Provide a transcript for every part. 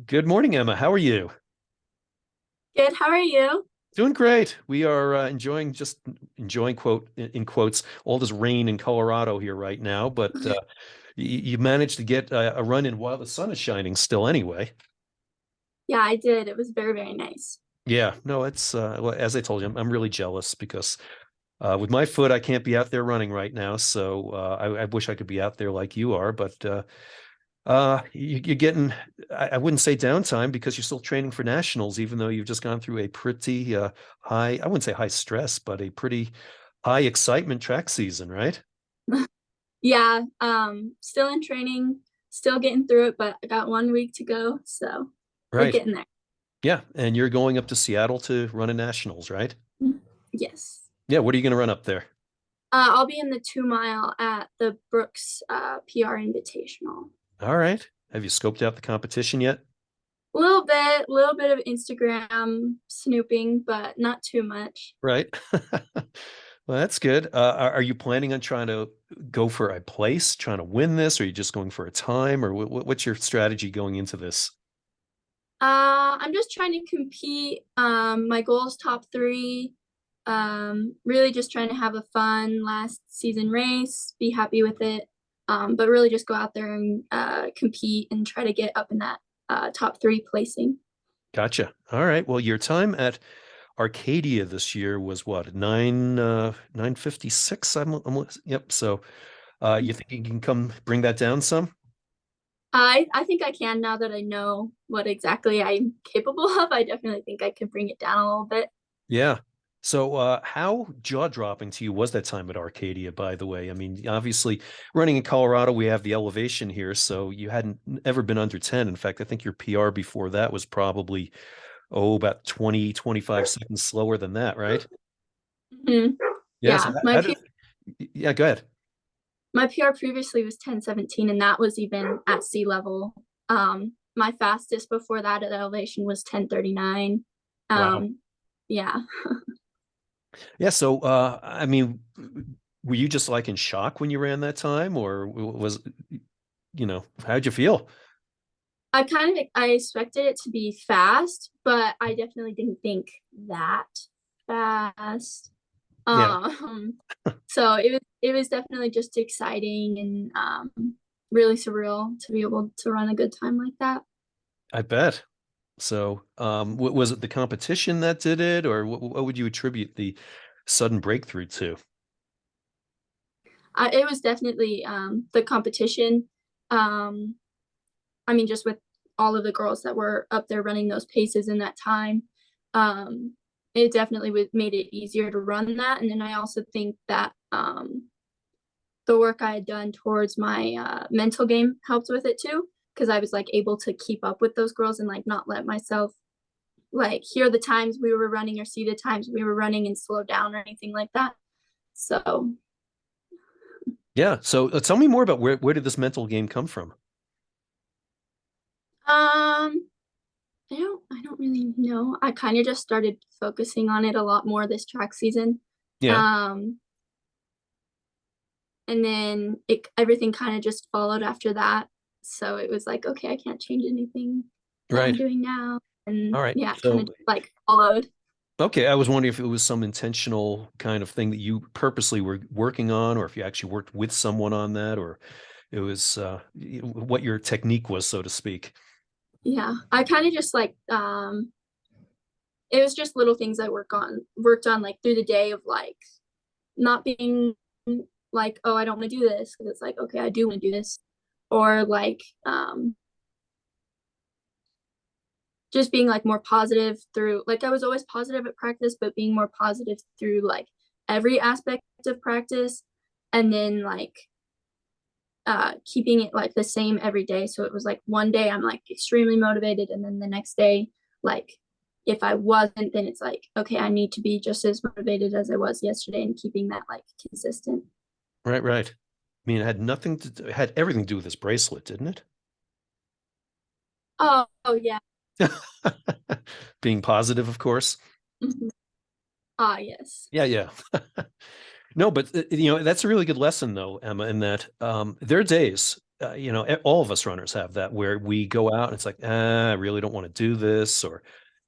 Good morning, Emma. How are you? Good. How are you? Doing great. We are enjoying quote in quotes all this rain in Colorado here right now, but you managed to get a run in while the sun is shining still anyway. Yeah, I did. It was very, very nice. Yeah, no, it's well, as I told you, I'm really jealous because with my foot, I can't be out there running right now. So I wish I could be out there like you are, but you're getting, I wouldn't say downtime because you're still training for nationals, even though you've just gone through a pretty high, I wouldn't say high stress, but a pretty high excitement track season, right? Yeah, still in training, still getting through it, but I got 1 week to go, so we're Right. getting there. Yeah. And you're going up to Seattle to run a nationals, right? Mhm. Yes. Yeah. What are you going to run up there? I'll be in the 2 mile at the Brooks PR Invitational. All right. Have you scoped out the competition yet? Little bit of Instagram snooping, but not too much. Right. Well, that's good. Are you planning on trying to go for a place, trying to win this, or are you just going for a time, or what's your strategy going into this? I'm just trying to compete. My goal is top three. Really just trying to have a fun last season race, be happy with it. But really just go out there and compete and try to get up in that top three placing. Gotcha. All right. Well, your time at Arcadia this year was what, 956? Yep. So you think you can come bring that down some? I think I can now that I know what exactly I'm capable of. I definitely think I can bring it down a little bit. Yeah. So how jaw-dropping to you was that time at Arcadia, by the way? I mean, obviously running in Colorado, we have the elevation here, so you hadn't ever been under 10. In fact, I think your PR before that was probably, about 20, 25 seconds slower than that, right? Hmm. Yeah. So Yeah, how did, yeah, go ahead. my PR previously was 10:17, and that was even at sea level. My fastest before that at elevation was 10:39. Wow. Um, yeah. Yeah. So, I mean, were you just like in shock when you ran that time, or was, how'd you feel? I expected it to be fast, but I definitely didn't think that fast. Yeah, Um, so it was definitely just exciting and really surreal to be able to run a good time like that. I bet. So, was it the competition that did it, or what would you attribute the sudden breakthrough to? It was definitely the competition. Um, I mean, just with all of the girls that were up there running those paces in that time, um, it definitely made it easier to run that. And then I also think that the work I had done towards my mental game helped with it too, because I was like able to keep up with those girls and like not let myself like hear the times we were running or see the times we were running and slow down or anything like that. So Yeah. So, tell me more about where did this mental game come from? um I don't really know. I kind of just started focusing on it a lot more this track season. Yeah. Um and then everything kind of just followed after that. So it was like, okay, I can't change anything that I'm Right. doing now. And All right. yeah, it kind of So, just like followed. okay, I was wondering if it was some intentional kind of thing that you purposely were working on, or if you actually worked with someone on that, or it was what your technique was, so to speak. Yeah. I kind of just like it was just little things I worked on like through the day of like not being like, oh, I don't want to do this because it's like, okay, I do want to do this. Or like just being like more positive through like I was always positive at practice, but being more positive through like every aspect of practice and then like keeping it like the same every day. So it was like one day I'm like extremely motivated and then the next day, like if I wasn't, then it's like, okay, I need to be just as motivated as I was yesterday and keeping that like consistent. Right, right. I mean, it had it had everything to do with this bracelet, didn't Oh yeah. it? Being positive, of course. Mhm. Ah, yes. Yeah, yeah. No, but that's a really good lesson though, Emma, in that there are days all of us runners have that where we go out and it's like, I really don't want to do this, or,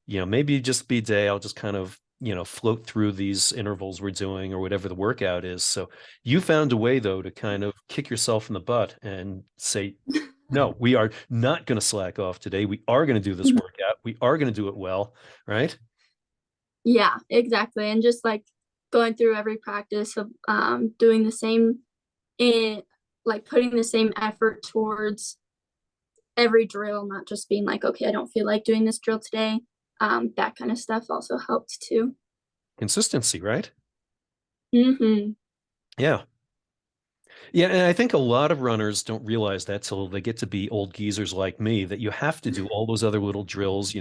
maybe just be day. I'll just kind of, float through these intervals we're doing or whatever the workout is. So you found a way though to kind of kick yourself in the butt and say, no, we are not going to slack off today. We are going to do this workout. We are going to do it well, right? Yeah, exactly. And just like going through every practice of doing the same in like putting the same effort towards every drill, not just being like, okay, I don't feel like doing this drill today. That kind of stuff also helped too. Consistency, right? Mm-hmm. Yeah. Yeah, and I think a lot of runners don't realize that till they get to be old geezers like me, that you have to do all those other little drills,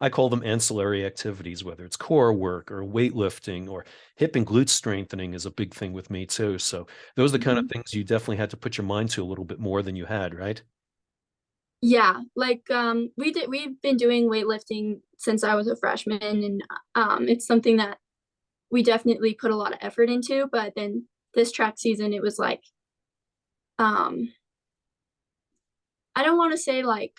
I call them ancillary activities, whether it's core work or weightlifting or hip and glute strengthening is a big thing with me too. So those are the kind of Mm-hmm. things you definitely had to put your mind to a little bit more than you had, right? Yeah, like we've been doing weightlifting since I was a freshman, and it's something that we definitely put a lot of effort into, but then this track season it was like um I don't want to say like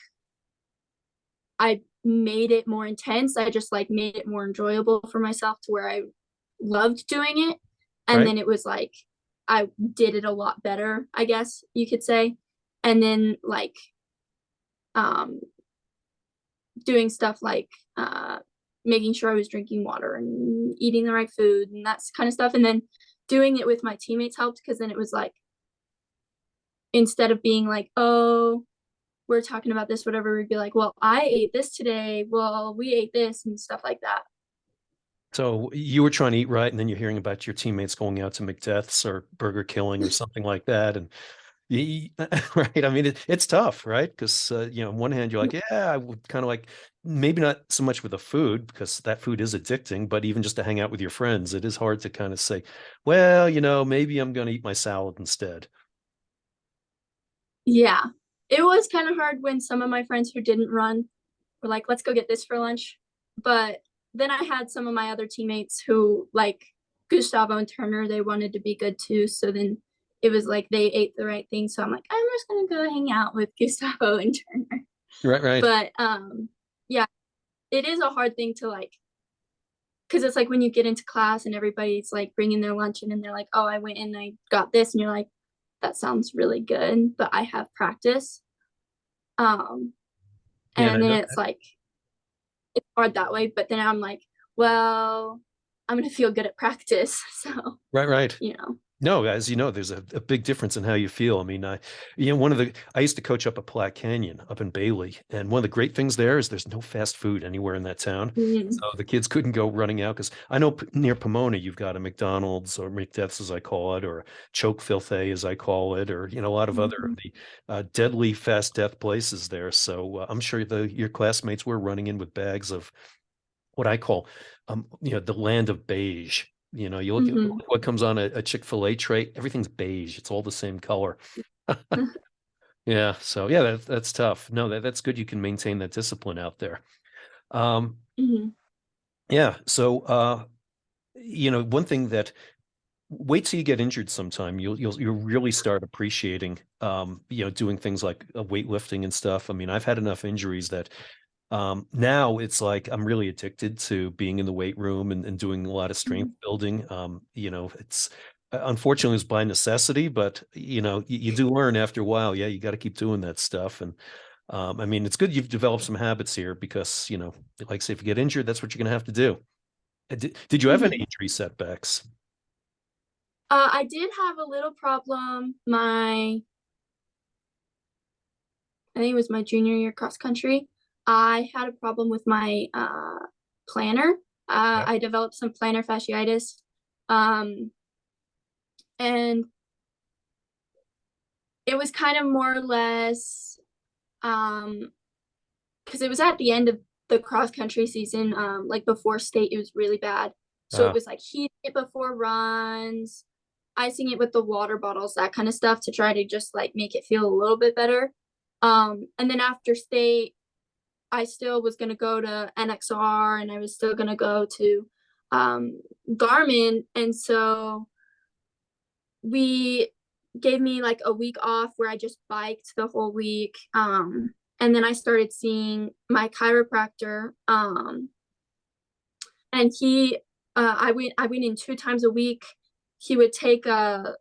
I made it more intense. I just like made it more enjoyable for myself to where I loved doing it. And Right? then it was like I did it a lot better, I guess you could say. And then like um doing stuff like making sure I was drinking water and eating the right food and that's kind of stuff. And then doing it with my teammates helped because then it was like instead of being like, oh, we're talking about this, whatever, we'd be like, well, I ate this today. Well, we ate this and stuff like that. So you were trying to eat right, and then you're hearing about your teammates going out to McDeath's or Burger Killing or something like that, and right. I mean, it's tough, right? Because on one hand, you're like, yeah, I would kind of like maybe not so much with the food because that food is addicting, but even just to hang out with your friends, it is hard to kind of say, well, maybe I'm going to eat my salad instead. Yeah. It was kind of hard when some of my friends who didn't run were like, let's go get this for lunch. But then I had some of my other teammates who, like Gustavo and Turner, they wanted to be good too. So then it was like they ate the right thing. So I'm like, I'm just gonna go hang out with Gustavo and Turner. Right, right. But yeah, it is a hard thing to like, because it's like when you get into class and everybody's like bringing their lunch in and they're like, oh, I went and I got this, and you're like, that sounds really good, but I have practice. Um, Yeah, and I then know. it's like it's hard that way, but then I'm like, well, I'm gonna feel good at practice. So, Right, right. you know. No, as you know, there's a big difference in how you feel. I mean, I used to coach up at Platte Canyon up in Bailey, and one of the great things there is there's no fast food anywhere in that town. Mm-hmm. So the kids couldn't go running out because I know near Pomona you've got a McDonald's or McDeath's as I call it, or Choke Filthy as I call it, or a lot of other of the deadly fast death places there. So I'm sure your classmates were running in with bags of what I call, the land of beige. You look at Mm-hmm. what comes on a Chick-fil-A tray, everything's beige. It's all the same color. Yeah. So yeah, that's tough. No, that's good. You can maintain that discipline out there. Um, Mm-hmm. yeah. So, one thing that wait till you get injured sometime. You'll really start appreciating, doing things like weightlifting and stuff. I mean, I've had enough injuries that now it's like I'm really addicted to being in the weight room and doing a lot of strength building. It's unfortunately it's by necessity, but you do learn after a while. Yeah, you got to keep doing that stuff. And I mean, it's good you've developed some habits here because like say if you get injured, that's what you're gonna have to do. Did you have any Mm-hmm. injury setbacks? I did have a little problem. I think it was my junior year cross country. I had a problem with my plantar. Yeah. I developed some plantar fasciitis, um, and it was kind of more or less because it was at the end of the cross country season, like before state, it was really bad. So it Uh, was like heating it before runs, icing it with the water bottles, that kind of stuff to try to just like make it feel a little bit better. And then after state, I still was gonna go to NXR and I was still gonna go to Garmin, and so we gave me like a week off where I just biked the whole week. And then I started seeing my chiropractor. And I went in 2 times a week. He would take a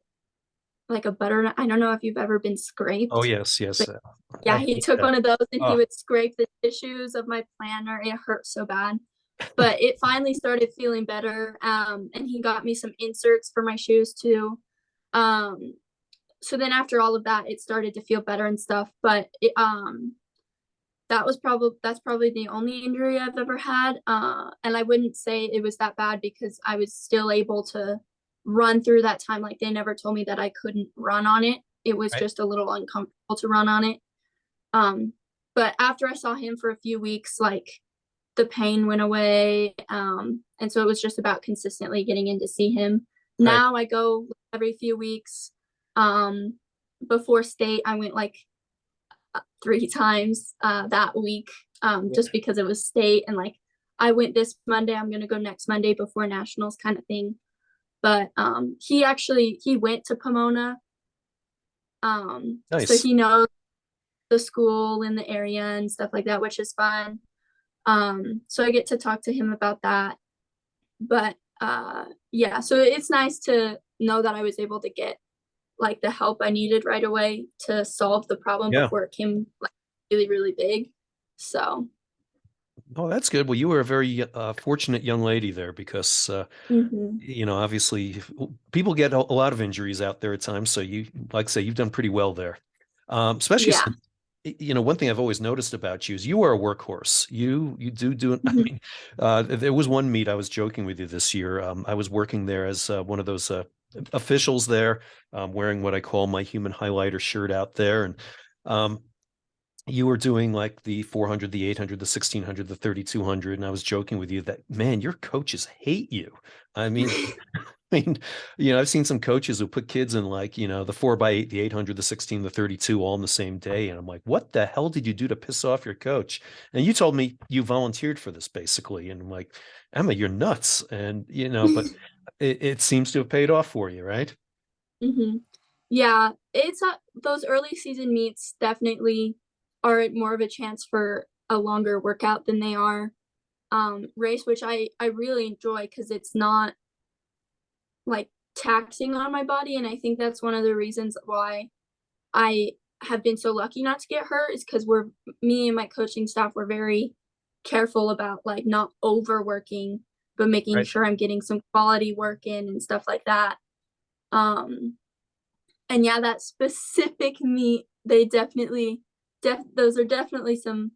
butter. I don't know if you've ever been Oh, scraped, yes, yes. but yeah, I he hate took that. one of those and he Oh, would scrape the tissues of my plantar. It hurt so bad. But it finally started feeling better. And he got me some inserts for my shoes too. Um, so then after all of that, it started to feel better and stuff. But that's probably the only injury I've ever had. And I wouldn't say it was that bad because I was still able to run through that time. Like they never told me that I couldn't run on it. It was right. just a little uncomfortable to run on it. Um, but after I saw him for a few weeks, like the pain went away. And so it was just about consistently getting in to see him. Right. Now I go every few weeks. Um, Before state, I went like 3 times that week, just because it was state. And like I went this Monday, I'm gonna go next Monday before nationals kind of thing. But he went to Pomona. So Nice. he knows the school in the area and stuff like that, which is fun. So I get to talk to him about that. But yeah, so it's nice to know that I was able to get like the help I needed right away to solve the problem Yeah. before it came like really, really big. So Oh, that's good. Well, you were a very fortunate young lady there because mhm. obviously people get a lot of injuries out there at times. So you, like I say, you've done pretty well there. Especially Yeah. since, one thing I've always noticed about you is you are a workhorse. You do. I Mhm. mean, there was one meet I was joking with you this year. I was working there as one of those officials there, wearing what I call my human highlighter shirt out there, and um, you were doing like the 400, the 800, the 1600, the 3200. And I was joking with you that, man, your coaches hate you. I mean, I mean, I've seen some coaches who put kids in like, the 4x8, the 800, the 16, the 32 all in the same day. And I'm like, what the hell did you do to piss off your coach? And you told me you volunteered for this basically. And I'm like, Emma, you're nuts. And, but it seems to have paid off for you, right? Mhm. Yeah, it's those early season meets definitely are more of a chance for a longer workout than they are race, which I really enjoy because it's not like taxing on my body. And I think that's one of the reasons why I have been so lucky not to get hurt is because me and my coaching staff were very careful about like not overworking, but making Right. sure I'm getting some quality work in and stuff like that. Um, and yeah, that specific meet, they definitely, those are definitely some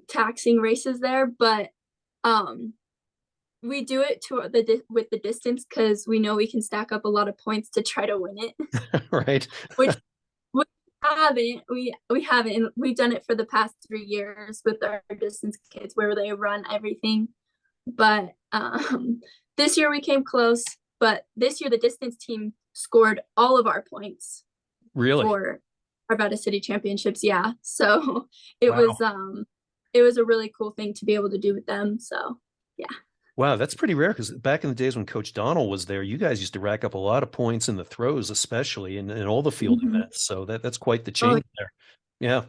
taxing races there, but um, we do it to with the distance because we know we can stack up a lot of points to try to win it, Right. which we haven't, and we've done it for the past 3 years with our distance kids where they run everything. But this year we came close. But this year the distance team scored all of our points Really? for Arvada City Championships. Yeah, so it was Wow. um it was a really cool thing to be able to do with them. So yeah. Wow, that's pretty rare because back in the days when Coach Donald was there, you guys used to rack up a lot of points in the throws, especially in all the field Mm-hmm. events. So that's quite the Oh, change there. Yeah.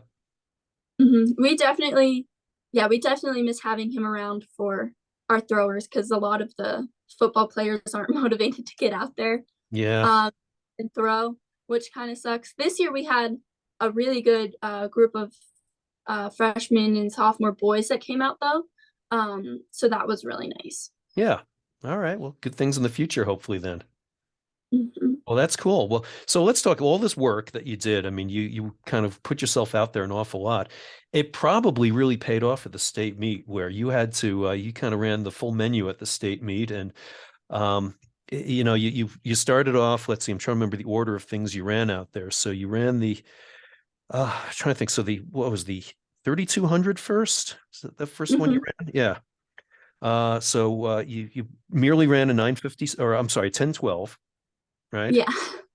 mm-hmm. We definitely miss having him around for our throwers because a lot of the football players aren't motivated to get out there Yeah. um, and throw, which kind of sucks. This year we had a really good group of freshmen and sophomore boys that came out though, so that was really nice. Yeah. All right. Well, good things in the future, hopefully then. Mm-hmm. Well, that's cool. Well, so let's talk all this work that you did. I mean, you kind of put yourself out there an awful lot. It probably really paid off at the state meet where you had to you kind of ran the full menu at the state meet and um you started off, let's see, I'm trying to remember the order of things you ran out there. So you ran the I'm trying to think. So the what was the 3200 first? Is that the first one you Mm-hmm. ran? Yeah. So you merely ran a 950 or I'm sorry, 1012, right? Yeah.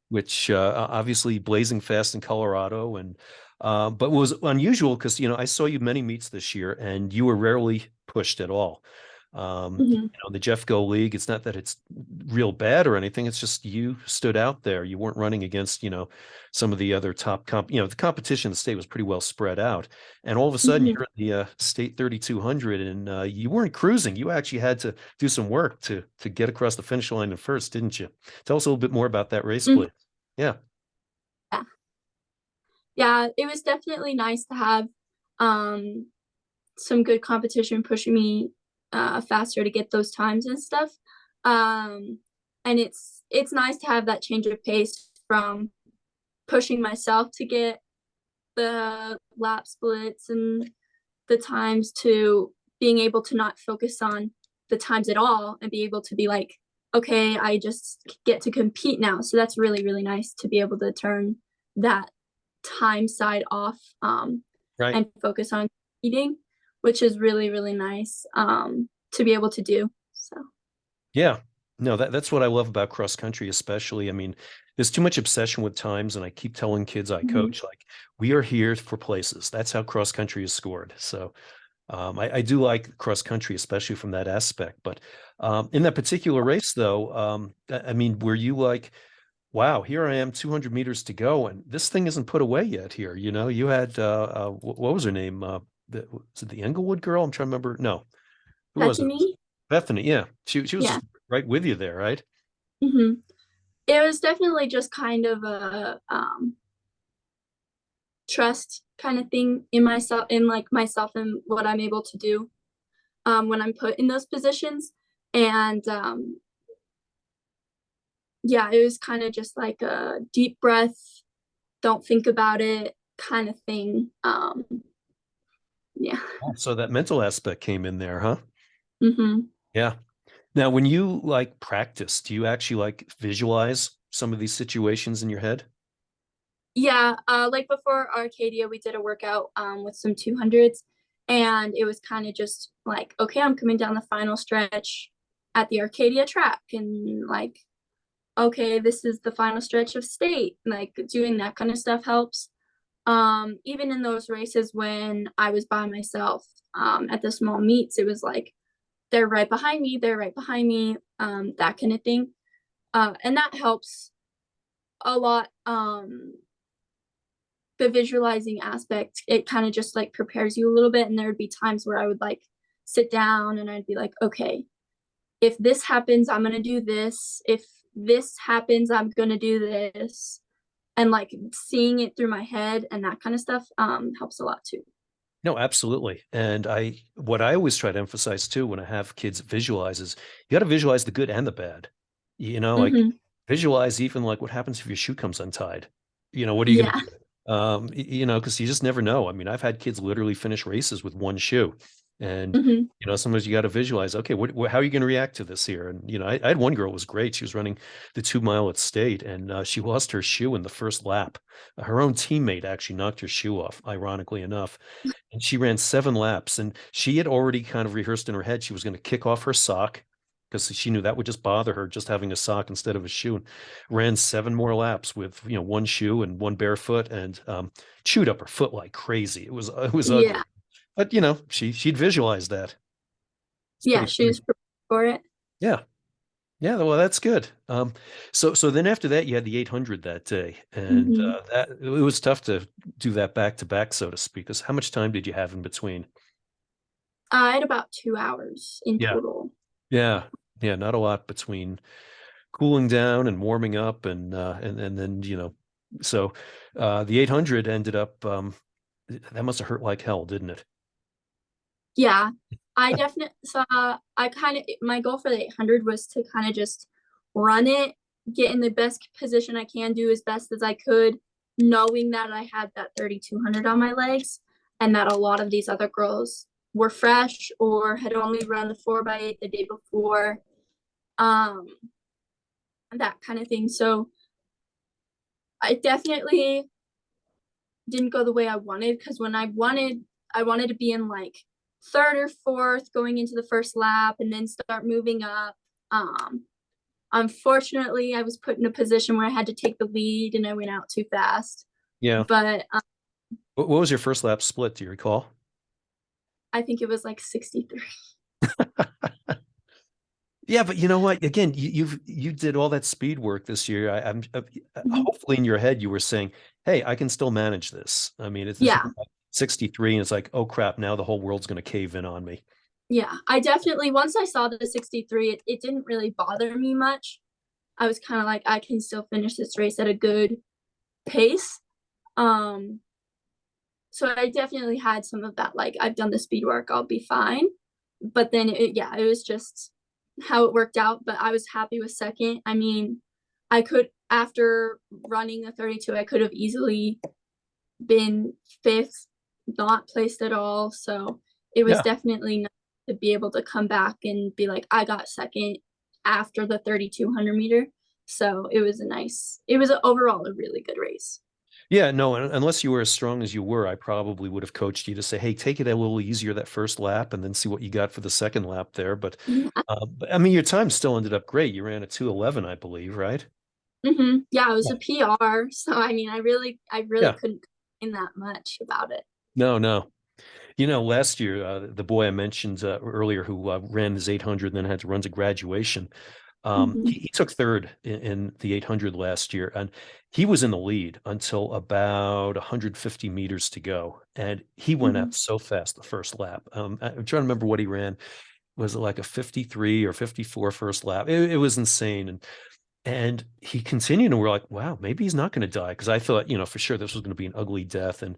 Which obviously blazing fast in Colorado and but was unusual because I saw you many meets this year and you were rarely pushed at all. Mhm. The Jeff Go League, it's not that it's real bad or anything. It's just you stood out there. You weren't running against, some of the other the competition in the state was pretty well spread out. And all of a sudden Mhm. you're in the state 3200 and you weren't cruising. You actually had to do some work to get across the finish line in first, didn't you? Tell us a little bit more about that race, Mhm. please. Yeah. Yeah. Yeah, it was definitely nice to have um some good competition pushing me faster to get those times and stuff. Um and it's nice to have that change of pace from pushing myself to get the lap splits and the times to being able to not focus on the times at all and be able to be like, okay, I just get to compete now. So that's really, really nice to be able to turn that time side off Right. and focus on eating, which is really, really nice to be able to do. So, Yeah. No, that's what I love about cross country, especially. I mean, there's too much obsession with times, and I keep telling kids I mhm. coach, like, we are here for places. That's how cross country is scored. So I do like cross country, especially from that aspect. But in that particular race, though, I mean, were you like, wow, here I am, 200 meters to go, and this thing isn't put away yet here. You had, what was her name? Was it the Englewood girl? I'm trying to remember. No, who was it? Bethany, Bethany. Yeah. She was yeah. just right with you there, right? hmm It was definitely just kind of a trust kind of thing in myself, in like myself and what I'm able to do when I'm put in those positions. And yeah, it was kind of just like a deep breath, don't think about it kind of thing. Yeah. So that mental aspect came in there, huh? hmm Yeah. Now, when you like practice, do you actually like visualize some of these situations in your head? Yeah, like before Arcadia, we did a workout with some 200s, and it was kind of just like, okay, I'm coming down the final stretch at the Arcadia track, and like, okay, this is the final stretch of state. Like doing that kind of stuff helps. Even in those races when I was by myself at the small meets, it was like they're right behind me, they're right behind me, that kind of thing. And that helps a lot. The visualizing aspect, it kind of just like prepares you a little bit. And there would be times where I would like sit down and I'd be like, okay, if this happens, I'm gonna do this. If this happens, I'm gonna do this. And like seeing it through my head and that kind of stuff helps a lot too. No, absolutely. And what I always try to emphasize too when I have kids visualize is you got to visualize the good and the bad. Like hmm visualize even like what happens if your shoe comes untied. What are you going Yeah. to do? Because you just never know. I mean, I've had kids literally finish races with one shoe. And, hmm sometimes you got to visualize, okay, how are you going to react to this here? And, I had one girl who was great. She was running the 2 mile at state and she lost her shoe in the first lap. Her own teammate actually knocked her shoe off, ironically enough. And she ran 7 laps and she had already kind of rehearsed in her head she was going to kick off her sock because she knew that would just bother her just having a sock instead of a shoe. And ran 7 more laps with one shoe and one barefoot and chewed up her foot like crazy. It was ugly, Yeah. but she'd visualized that. It's Yeah. pretty She funny. was prepared for it. Yeah. Yeah, well, that's good. So then after that, you had the 800 that day, and hmm that it was tough to do that back to back, so to speak. Because how much time did you have in between? I had about 2 hours in Yeah, total. yeah, yeah. Not a lot between cooling down and warming up, and then so the 800 ended up. That must have hurt like hell, didn't it? Yeah, I definitely so I kind of my goal for the 800 was to kind of just run it, get in the best position I can, do as best as I could, knowing that I had that 3200 on my legs and that a lot of these other girls were fresh or had only run the 4x8 the day before, um, that kind of thing. So I definitely didn't go the way I wanted because when I wanted to be in like third or fourth going into the first lap and then start moving up. Um, Unfortunately, I was put in a position where I had to take the lead and I went out too fast. Yeah. But What was your first lap split? Do you recall? I think it was like 63. Yeah, but you know what? Again, you did all that speed work this year. I'm Mhm. hopefully in your head you were saying, "Hey, I can still manage this." I mean, it's this Yeah, 63, and it's like, "Oh crap! Now the whole world's going to cave in on me." yeah. I definitely once I saw the 63, it didn't really bother me much. I was kind of like, I can still finish this race at a good pace. Um, so I definitely had some of that, like, I've done the speed work, I'll be fine. But then yeah, it was just how it worked out. But I was happy with second. I mean, I could after running the 32, I could have easily been fifth, not placed at all. So it was Yeah. definitely nice to be able to come back and be like, I got second after the 3,200 meter. So it was overall a really good race. Yeah, no, unless you were as strong as you were, I probably would have coached you to say, "Hey, take it a little easier that first lap, and then see what you got for the second lap there." Yeah. But I mean, your time still ended up great. You ran a 2:11, I believe, right? Yeah, it was Yeah. a PR. So I mean, I really Yeah. couldn't complain that much about it. No, no. You know, last year, the boy I mentioned earlier who ran his 800 and then had to run to graduation, Hmm. he took third in the 800 last year, and he was in the lead until about 150 meters to go. And he went Hmm. out so fast the first lap. I'm trying to remember what he ran. Was it like a 53 or 54 first lap? It was insane. And he continued, and we're like, wow, maybe he's not going to die. Because I thought, for sure this was going to be an ugly death. And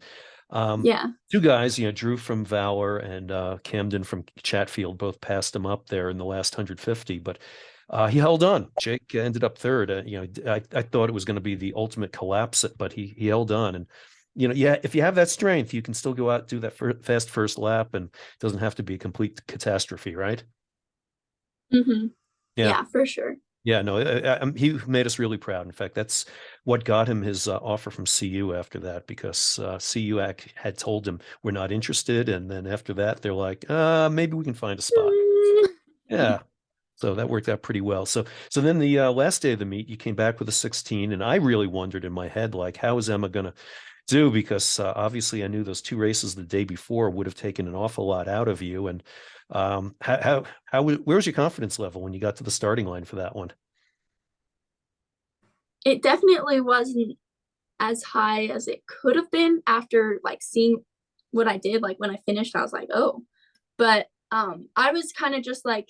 um, Yeah. two guys, Drew from Valor and Camden from Chatfield, both passed him up there in the last 150. But he held on. Jake ended up third. I thought it was going to be the ultimate collapse, but he held on. And yeah, if you have that strength, you can still go out, do that fast first lap, and it doesn't have to be a complete catastrophe, right? Hmm. Yeah. Yeah, for sure. Yeah, no, he made us really proud. In fact, that's what got him his offer from CU after that, because CU had told him we're not interested, and then after that, they're like, maybe we can find a spot. Yeah, so that worked out pretty well. So then the last day of the meet, you came back with a 16, and I really wondered in my head, like, how is Emma gonna do? Because obviously, I knew those two races the day before would have taken an awful lot out of you. And where was your confidence level when you got to the starting line for that one? It definitely wasn't as high as it could have been after like seeing what I did. Like when I finished, I was like, oh. But I was kind of just like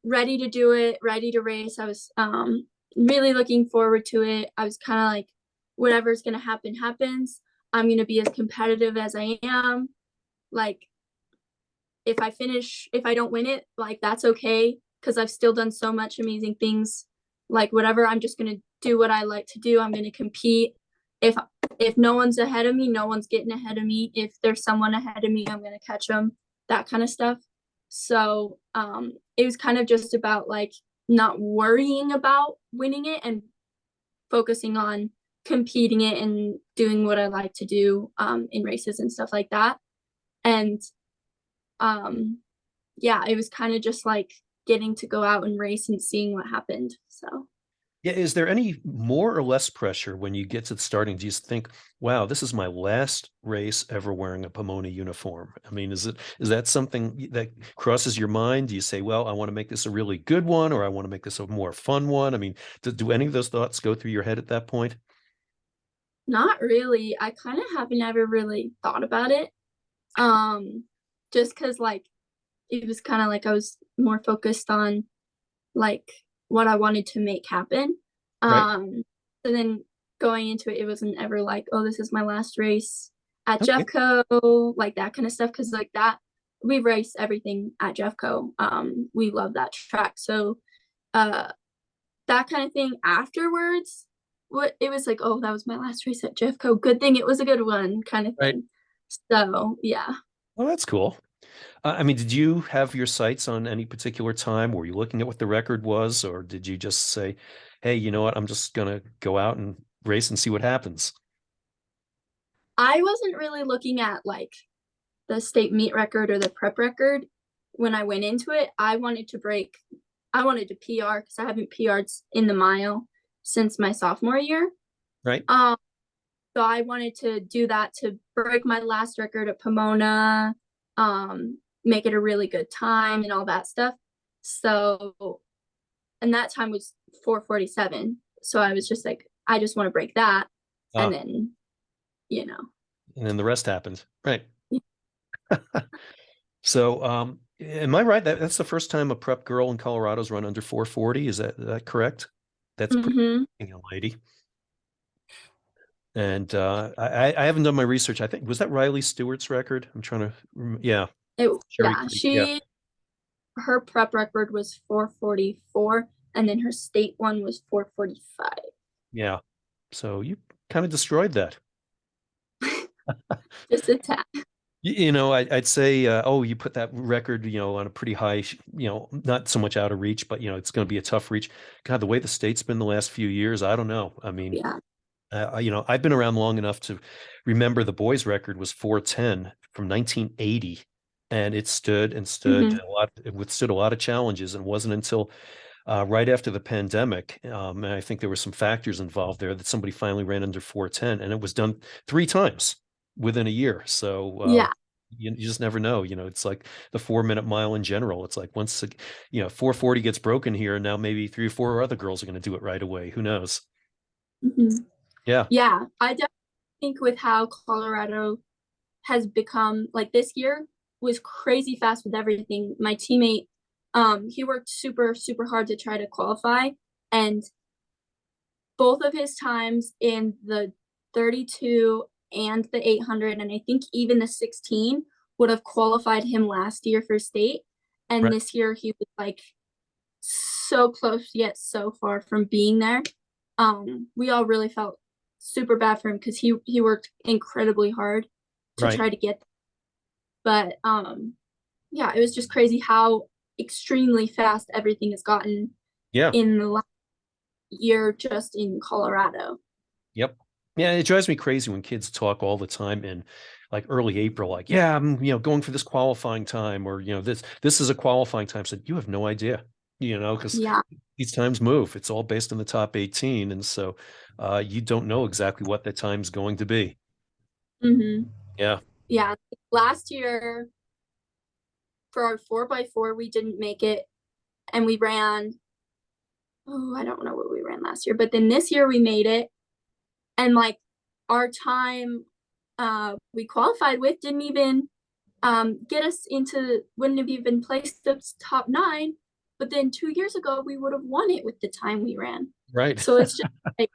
ready to do it, ready to race. I was really looking forward to it. I was kind of like, whatever's gonna happen, happens. I'm gonna be as competitive as I am. Like if I don't win it, like that's okay because I've still done so much amazing things. Like whatever, I'm just gonna do what I like to do. I'm gonna compete. If if no one's ahead of me, no one's getting ahead of me. If there's someone ahead of me, I'm gonna catch them. That kind of stuff. So it was kind of just about like not worrying about winning it and focusing on competing it and doing what I like to do in races and stuff like that. And um, yeah, it was kind of just like getting to go out and race and seeing what happened. So Yeah, is there any more or less pressure when you get to the starting? Do you think, wow, this is my last race ever wearing a Pomona uniform? I mean, is that something that crosses your mind? Do you say, well, I want to make this a really good one, or I want to make this a more fun one? I mean, do any of those thoughts go through your head at that point? not really. I kind of haven't ever really thought about it. Um, just because like it was kind of like I was more focused on like what I wanted to make happen. Right. And then going into it, it wasn't ever like, oh, this is my last race at Okay. Jeffco, like that kind of stuff. Cause like that, we race everything at Jeffco. We love that track. So, uh, that kind of thing afterwards, what it was like, oh, that was my last race at Jeffco. Good thing it was a good one, kind of Right. thing. So, yeah. Well, that's cool. I mean, did you have your sights on any particular time? Were you looking at what the record was, or did you just say, hey, you know what? I'm just gonna go out and race and see what happens? I wasn't really looking at like the state meet record or the prep record when I went into it. I wanted to PR because I haven't PR'd in the mile since my sophomore year. Right. Um, so I wanted to do that to break my last record at Pomona, make it a really good time and all that stuff. So and that time was 4:47. So I was just like, I just want to break that. And Ah, then, you know, and then the rest happens. Right. So, am I right? That's the first time a prep girl in Colorado's run under 440. Is that correct? That's pretty, mm-hmm. young lady. And I haven't done my research. I think was that Riley Stewart's record? I'm trying to, yeah, Cherry Yeah, Creek. Yeah, her prep record was 4:44, and then her state one was 4:45. yeah. So you kind of destroyed that. Just a tad. I'd say, oh, you put that record, on a pretty high, not so much out of reach, but it's going to be a tough reach. God, the way the state's been the last few years, I don't know. I mean, Yeah. I've been around long enough to remember the boys' record was 410 from 1980, and it stood and stood Mm-hmm. a lot. It withstood a lot of challenges, and it wasn't until right after the pandemic, and I think there were some factors involved there that somebody finally ran under 410, and it was done 3 times within a year. So Yeah. you just never know. It's like the 4 minute mile in general. It's like once 440 gets broken here, now maybe three or four other girls are going to do it right away. Who knows? Mm-hmm. Yeah, Yeah. I definitely think with how Colorado has become, like this year was crazy fast with everything. My teammate, he worked super, super hard to try to qualify. And both of his times in the 32 and the 800, and I think even the 16 would have qualified him last year for state. And right, this year he was like so close yet so far from being there. We all really felt super bad for him because he worked incredibly hard to right. try to get. But yeah, it was just crazy how extremely fast everything has gotten Yeah, in the last year just in Colorado. yep. Yeah, it drives me crazy when kids talk all the time in like early April, like, yeah, I'm, going for this qualifying time, or, this is a qualifying time. So you have no idea, because Yeah. these times move. It's all based on the top 18. And so you don't know exactly what the time's going to be. Mm-hmm. Yeah, Yeah. Last year for our 4x4, we didn't make it, and we ran. Oh, I don't know what we ran last year, but then this year we made it, and like our time we qualified with didn't even get us into, wouldn't have even placed the top 9, but then 2 years ago we would have won it with the time we ran. right. So it's just like,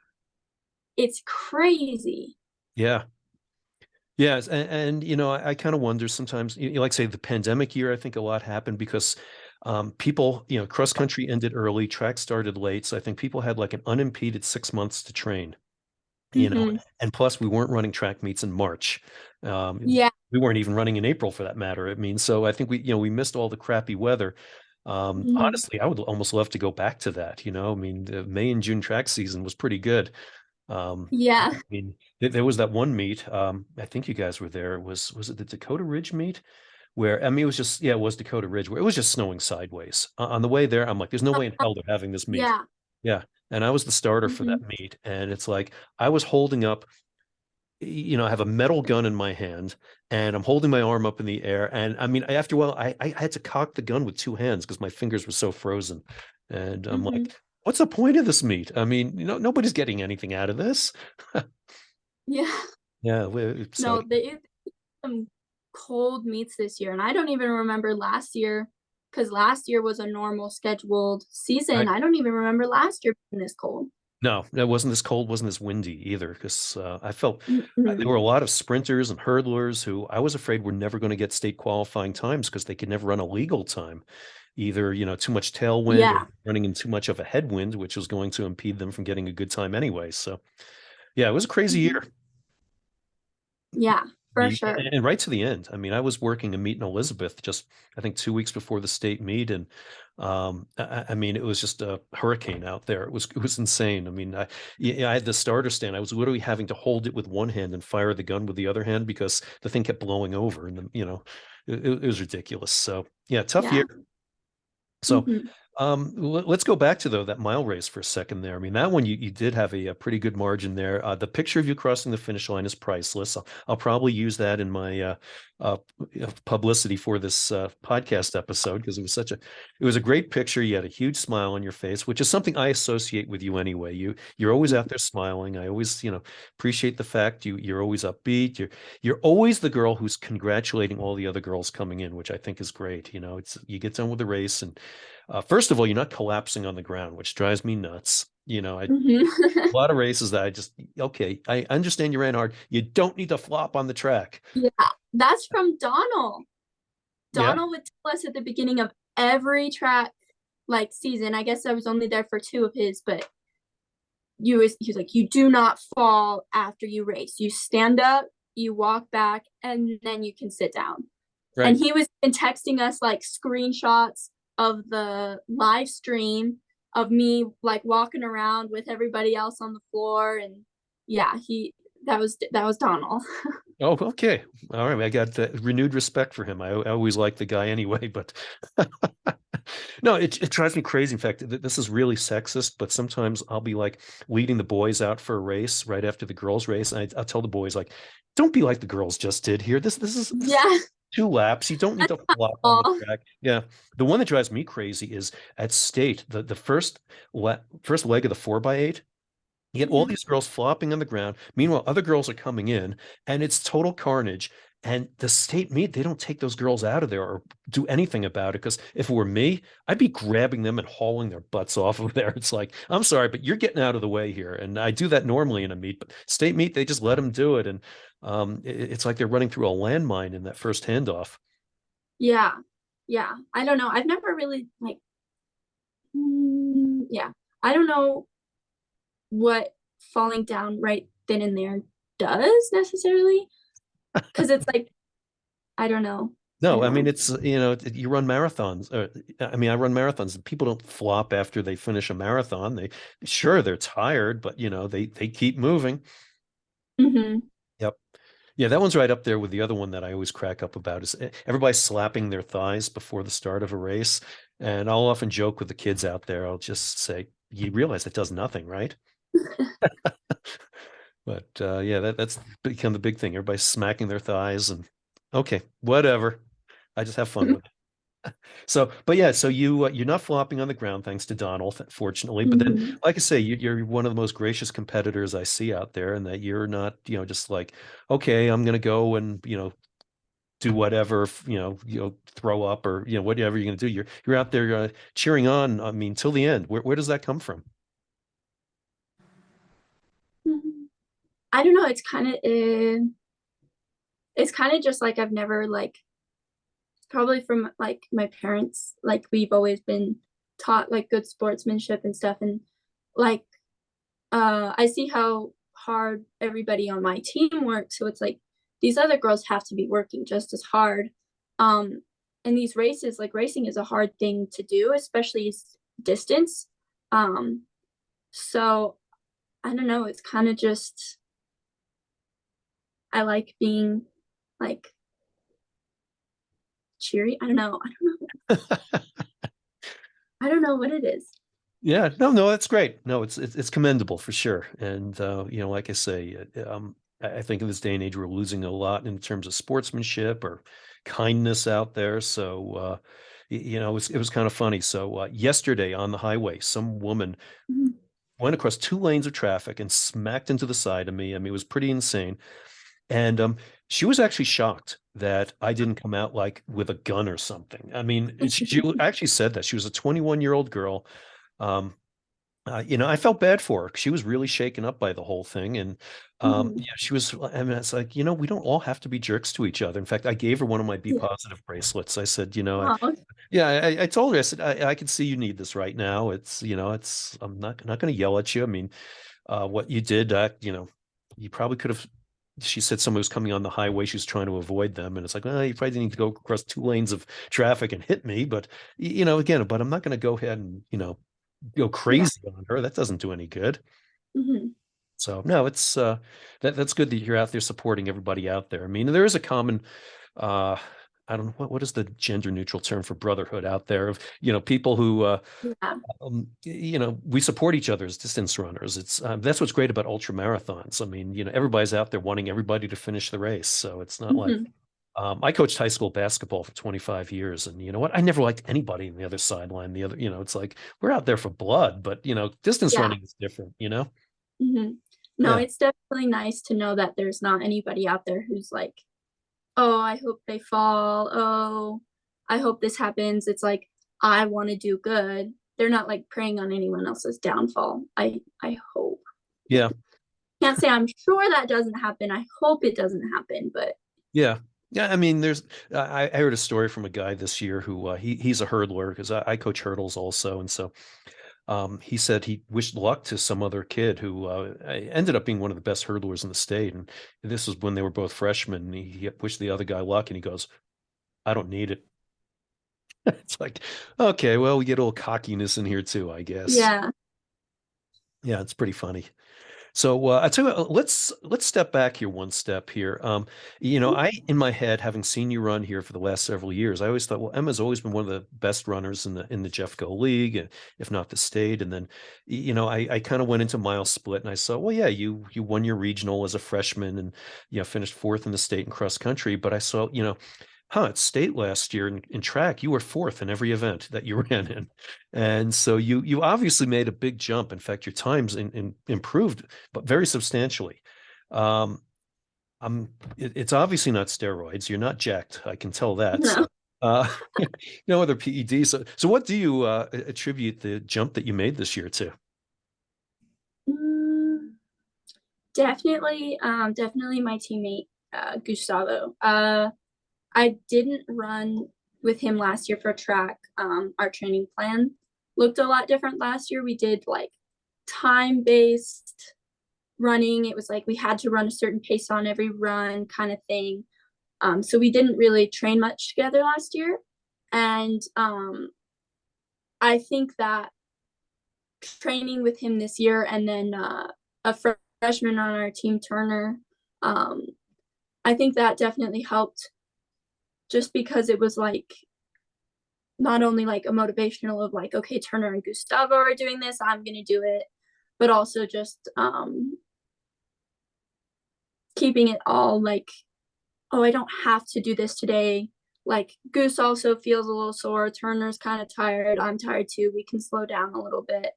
it's crazy. Yeah. Yes, and I kind of wonder sometimes, like say the pandemic year, I think a lot happened because people, cross country ended early, track started late. So I think people had like an unimpeded 6 months to train, Mm-hmm. and plus we weren't running track meets in March. Yeah. We weren't even running in April for that matter. I mean, so I think we missed all the crappy weather. Mm-hmm. Honestly, I would almost love to go back to that, I mean, the May and June track season was pretty good. I Yeah. mean, there was that one meet. I think you guys were there. Was it the Dakota Ridge meet? Where I mean, it was just yeah, it was Dakota Ridge where it was just snowing sideways. On the way there, I'm like, there's no way in hell they're having this meet. Yeah. Yeah, and I was the starter for Mm-hmm. that meet, and it's like I was holding up. I have a metal gun in my hand, and I'm holding my arm up in the air. And I mean, after a while, I had to cock the gun with two hands because my fingers were so frozen. And I'm Mm-hmm. like, what's the point of this meet? I mean, nobody's getting anything out of this. Yeah. Yeah, so No, they some cold meets this year, and I don't even remember last year because last year was a normal scheduled season. right. I don't even remember last year being this cold. No, it wasn't this cold, wasn't this windy either, because I felt Mm-hmm. there were a lot of sprinters and hurdlers who I was afraid were never going to get state qualifying times because they could never run a legal time. Either, too much tailwind or Yeah. running in too much of a headwind, which was going to impede them from getting a good time anyway. So, yeah, it was a crazy Mm-hmm. year. Yeah, for sure. And right to the end. I mean, I was working a meet in Elizabeth just, I think, 2 weeks before the state meet, and I mean, it was just a hurricane out there. It was insane. I mean, I had the starter stand. I was literally having to hold it with one hand and fire the gun with the other hand because the thing kept blowing over, and it was ridiculous. So yeah, tough year. Yeah. So Mm-hmm. Let's go back to though that mile race for a second there. I mean, that one you did have a pretty good margin there. The picture of you crossing the finish line is priceless. I'll probably use that in my uh, publicity for this podcast episode because it was a great picture. You had a huge smile on your face, which is something I associate with you anyway. You're always out there smiling. I always, appreciate the fact you're always upbeat. You're always the girl who's congratulating all the other girls coming in, which I think is great. It's you get done with the race and first of all, you're not collapsing on the ground, which drives me nuts. A Mhm. lot of races that okay, I understand you ran hard. You don't need to flop on the track. Yeah, that's from Donald. Yeah, Donald would tell us at the beginning of every track like season. I guess I was only there for two of his, but he was like, you do not fall after you race. You stand up, you walk back, and then you can sit down. And right. he was texting us like screenshots of the live stream of me like walking around with everybody else on the floor. And yeah, that was Donald. Oh, okay. All right. I got renewed respect for him. I always liked the guy anyway, but no, it drives me crazy. In fact, this is really sexist, but sometimes I'll be like leading the boys out for a race right after the girls race. And I'll tell the boys like, don't be like the girls just did here. This is Yeah, two laps. You don't need that's to flop on the all. track. Yeah. The one that drives me crazy is at state, the first leg of the 4x8. You get all Mhm. these girls flopping on the ground. Meanwhile, other girls are coming in, and it's total carnage. And the state meet, they don't take those girls out of there or do anything about it. Because if it were me, I'd be grabbing them and hauling their butts off of there. It's like, I'm sorry, but you're getting out of the way here. And I do that normally in a meet, but state meet, they just let them do it. And it's like they're running through a landmine in that first handoff. Yeah, yeah. I don't know. I've never really like, yeah. I don't know what falling down right then and there does necessarily, because it's like I don't know. I No, don't I mean know. it's you run marathons. I mean, I run marathons. People don't flop after they finish a marathon. They're tired, but they keep moving. Hmm. Yep. Yeah, that one's right up there with the other one that I always crack up about is everybody slapping their thighs before the start of a race. And I'll often joke with the kids out there. I'll just say, "You realize it does nothing, right?" But yeah, that's become the big thing. Everybody's smacking their thighs, and okay, whatever. I just have fun with it. So, but yeah, so you're not flopping on the ground thanks to Donald, fortunately. But then, Hmm. like I say, you're one of the most gracious competitors I see out there, and that you're not, just like, okay, I'm gonna go and do whatever, throw up or whatever you're gonna do. You're out there cheering on. I mean, till the end. Where does that come from? I don't know. It's kind of just like I've never like probably from like my parents. Like we've always been taught like good sportsmanship and stuff, and like I see how hard everybody on my team works. So it's like these other girls have to be working just as hard. Um, and these races, like racing is a hard thing to do, especially distance. Um, so I don't know, it's kind of just I like being like cheery. I don't know. I don't know what it is. Yeah, no, that's great. No, it's commendable for sure. And like I say, I think in this day and age we're losing a lot in terms of sportsmanship or kindness out there. So it was kind of funny. So yesterday on the highway, some woman Mhm. went across two lanes of traffic and smacked into the side of me. I mean, it was pretty insane. And she was actually shocked that I didn't come out like with a gun or something. I mean, she actually said that she was a 21-year-old girl. Um, I felt bad for her. She was really shaken up by the whole thing. And Mhm. yeah, she was, I mean, it's like, we don't all have to be jerks to each other. In fact, I gave her one of my Be Yeah. Positive bracelets. I said, Oh, yeah, I told her, I said, I can see you need this right now. I'm not going to yell at you. I mean, what you did, you probably could have. She said someone was coming on the highway. She was trying to avoid them. And it's like, well, you probably didn't need to go across two lanes of traffic and hit me. But, again, but I'm not going to go ahead and, go yeah. crazy on her. That doesn't do any good. Hmm. So no, it's that's good that you're out there supporting everybody out there. I mean, there is a common uh I don't know what is the gender neutral term for brotherhood out there of, people who, Yeah. we support each other as distance runners. It's that's what's great about ultra marathons. I mean, everybody's out there wanting everybody to finish the race. So it's not like Mhm. I coached high school basketball for 25 years, and you know what? I never liked anybody on the other sideline. It's like we're out there for blood, but distance Yeah. running is different. Mhm. No, Yeah, it's definitely nice to know that there's not anybody out there who's like, "Oh, I hope they fall. Oh, I hope this happens." It's like, I wanna do good. They're not, like, preying on anyone else's downfall. I hope. yeah, Can't say I'm sure that doesn't happen. I hope it doesn't happen, but yeah. Yeah, I mean, I heard a story from a guy this year who he's a hurdler because I coach hurdles also, and so he said he wished luck to some other kid who ended up being one of the best hurdlers in the state. And this was when they were both freshmen. And he wished the other guy luck, and he goes, "I don't need it." It's like, okay, well, we get a little cockiness in here too, I guess. yeah. Yeah, it's pretty funny. So I tell you what, let's step back here one step here. I in my head, having seen you run here for the last several years, I always thought, well, Emma's always been one of the best runners in the Jeffco League, if not the state. And then, I kind of went into mile split, and I saw, well, yeah, you won your regional as a freshman, and finished fourth in the state in cross country. But I saw, at state last year in track, you were fourth in every event that you ran in. And so you obviously made a big jump. In fact, your times improved, but very substantially. Um, it's obviously not steroids. You're not jacked. I can tell that. No. So, uh, no other PEDs. So what do you attribute the jump that you made this year to? Mm, definitely my teammate, Gustavo. I didn't run with him last year for track. Our training plan looked a lot different last year. We did like time-based running. It was like we had to run a certain pace on every run kind of thing. So we didn't really train much together last year. And I think that training with him this year and then a freshman on our team, Turner, um, I think that definitely helped just because it was like not only like a motivational of like, okay, Turner and Gustavo are doing this, I'm gonna do it, but also just keeping it all like, oh, I don't have to do this today. Like Goose also feels a little sore. Turner's kind of tired. I'm tired too. We can slow down a little bit.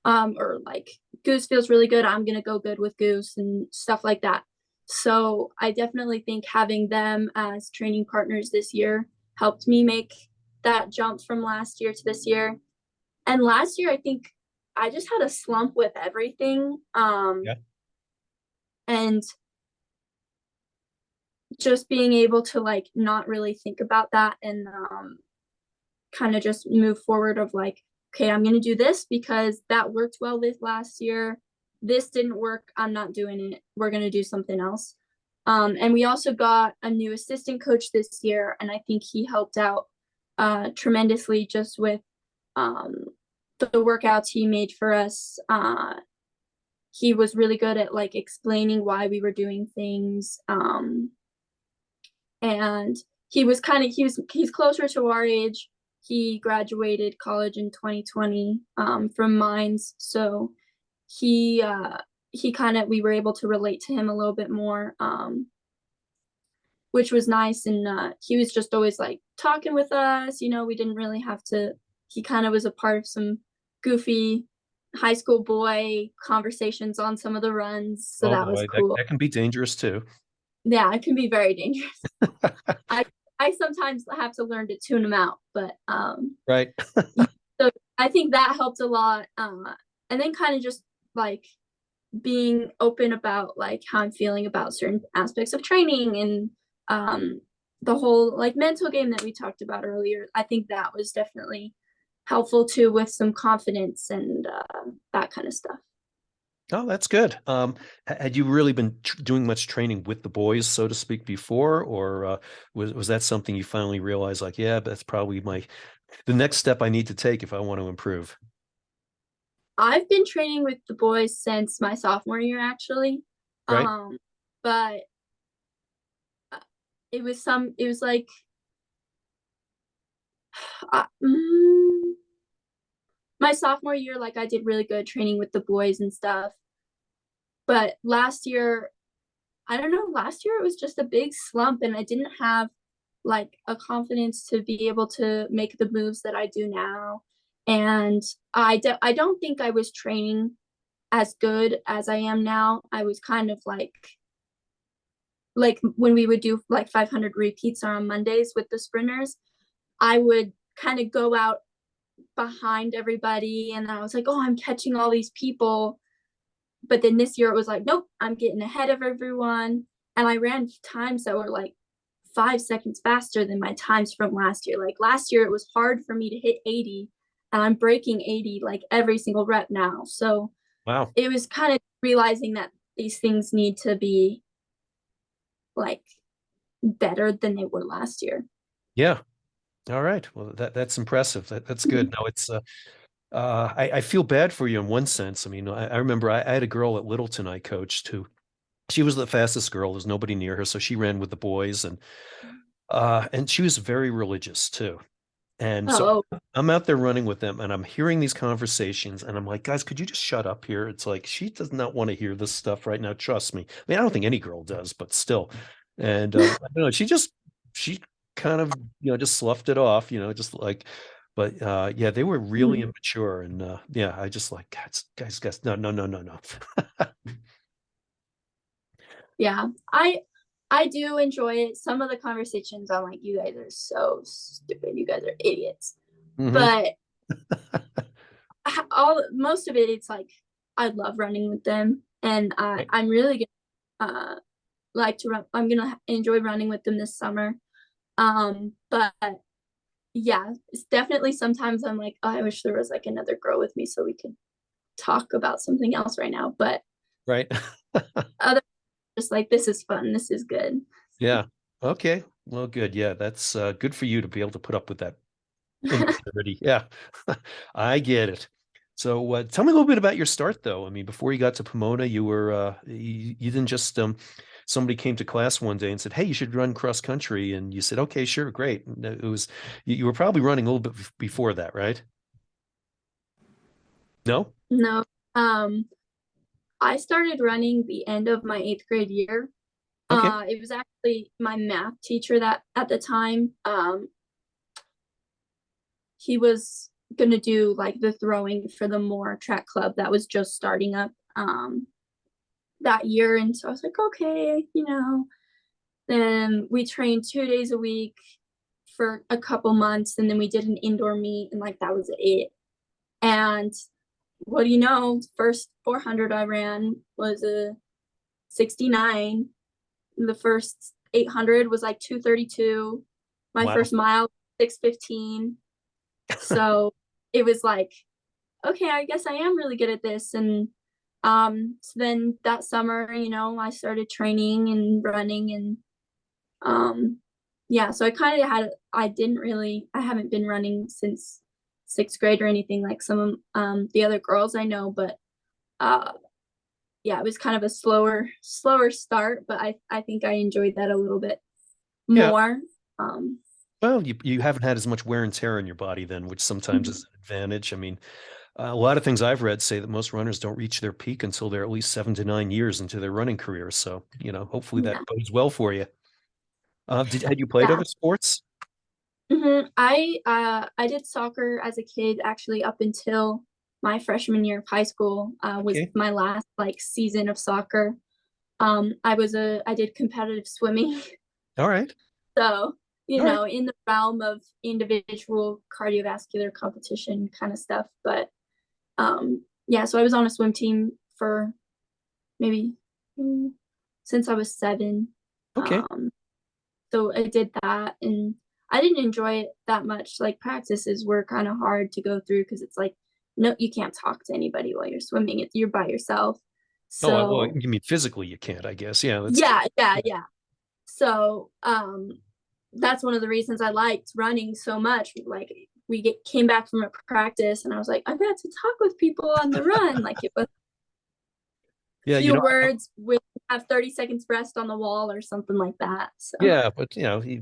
Or like Goose feels really good. I'm gonna go good with Goose and stuff like that. So I definitely think having them as training partners this year helped me make that jump from last year to this year. And last year, I think I just had a slump with everything. Yeah. And just being able to like not really think about that and kind of just move forward of like, okay, I'm going to do this because that worked well this last year. This didn't work. I'm not doing it. We're going to do something else. And we also got a new assistant coach this year, and I think he helped out tremendously just with um, the workouts he made for us. He was really good at like explaining why we were doing things. And he's closer to our age. He graduated college in 2020 from Mines, so he kind of we were able to relate to him a little bit more, which was nice. And he was just always like talking with us. We didn't really have to. He kind of was a part of some goofy high school boy conversations on some of the runs, so Oh that was boy, that, cool. that can be dangerous too. Yeah, it can be very dangerous. I I sometimes have to learn to tune them out, but Right. so I think that helped a lot. And then kind of just like being open about like how I'm feeling about certain aspects of training and the whole like mental game that we talked about earlier. I think that was definitely helpful too with some confidence and that kind of stuff. Oh, that's good. Had you really been doing much training with the boys, so to speak, before, or was that something you finally realized, like, yeah, that's probably the next step I need to take if I want to improve? I've been training with the boys since my sophomore year, actually. Right? But it was like Uh, my sophomore year, like I did really good training with the boys and stuff. But last year, I don't know, last year it was just a big slump and I didn't have like a confidence to be able to make the moves that I do now. And I don't think I was training as good as I am now. I was kind of like when we would do like 500 repeats on Mondays with the sprinters, I would kind of go out behind everybody and I was like, oh, I'm catching all these people. But then this year it was like, nope, I'm getting ahead of everyone. And I ran times that were like 5 seconds faster than my times from last year. Like last year, it was hard for me to hit 80, and I'm breaking 80 like every single rep now. So Wow. it was kind of realizing that these things need to be like better than they were last year. Yeah. All right. Well, that's impressive. That's good. No, it's I feel bad for you in one sense. I mean, I remember I had a girl at Littleton I coached who she was the fastest girl. There's nobody near her, so she ran with the boys, and she was very religious too. And so Oh, I'm out there running with them, and I'm hearing these conversations, and I'm like, guys, could you just shut up here? It's like she does not want to hear this stuff right now. Trust me. I mean, I don't think any girl does, but still. And I don't know. She kind of just sloughed it off, just like. But yeah, they were really mhm. immature, and yeah, I just like guys, no, no, no, no, no. Yeah. I do enjoy it. Some of the conversations I'm like, you guys are so stupid. You guys are idiots. Hmm. But all most of it, it's like I love running with them, and I'm really gonna like to run. I'm gonna enjoy running with them this summer. But yeah, it's definitely sometimes I'm like, oh, I wish there was like another girl with me so we could talk about something else right now. But Right. other just like this is fun. This is good. Yeah. Okay. Well, good. Yeah, that's good for you to be able to put up with that immaturity. Yeah, I get it. So tell me a little bit about your start, though. I mean, before you got to Pomona, you didn't just somebody came to class one day and said, "Hey, you should run cross country," and you said, "Okay, sure, great." And it was you were probably running a little bit before that, right? No? No, um, I started running the end of my eighth grade year. Okay. It was actually my math teacher that at the time, he was gonna do like the throwing for the more track club that was just starting up that year. And so I was like, okay, then we trained 2 days a week for a couple months, and then we did an indoor meet, and like that was it. And what do you know? First 400 I ran was a 69. The first 800 was like 232. My Wow. first mile 6:15. So it was like, okay, I guess I am really good at this. And so then that summer, I started training and running and yeah, so I haven't been running since sixth grade or anything like some of the other girls I know, but uh yeah, it was kind of a slower start, but I think I enjoyed that a little bit Yeah. more. Um Well, you haven't had as much wear and tear on your body then, which sometimes is an advantage. I mean, a lot of things I've read say that most runners don't reach their peak until they're at least 7 to 9 years into their running career. So, hopefully yeah, that bodes well for you. Had you played yeah. other sports? I did soccer as a kid actually up until my freshman year of high school was Okay. my last like season of soccer. I did competitive swimming. All right. So, All right. in the realm of individual cardiovascular competition kind of stuff. But yeah, so I was on a swim team for maybe since I was 7. Okay. Um, so I did that and I didn't enjoy it that much. Like practices were kind of hard to go through because it's like, no, you can't talk to anybody while you're swimming. You're by yourself. Oh, well, So you mean physically you can't, I guess. Yeah, that's true. yeah, yeah, yeah. So that's one of the reasons I liked running so much. Like came back from a practice and I was like, I got to talk with people on the run. Like it was Yeah, few words with have 30 seconds rest on the wall or something like that. So yeah, but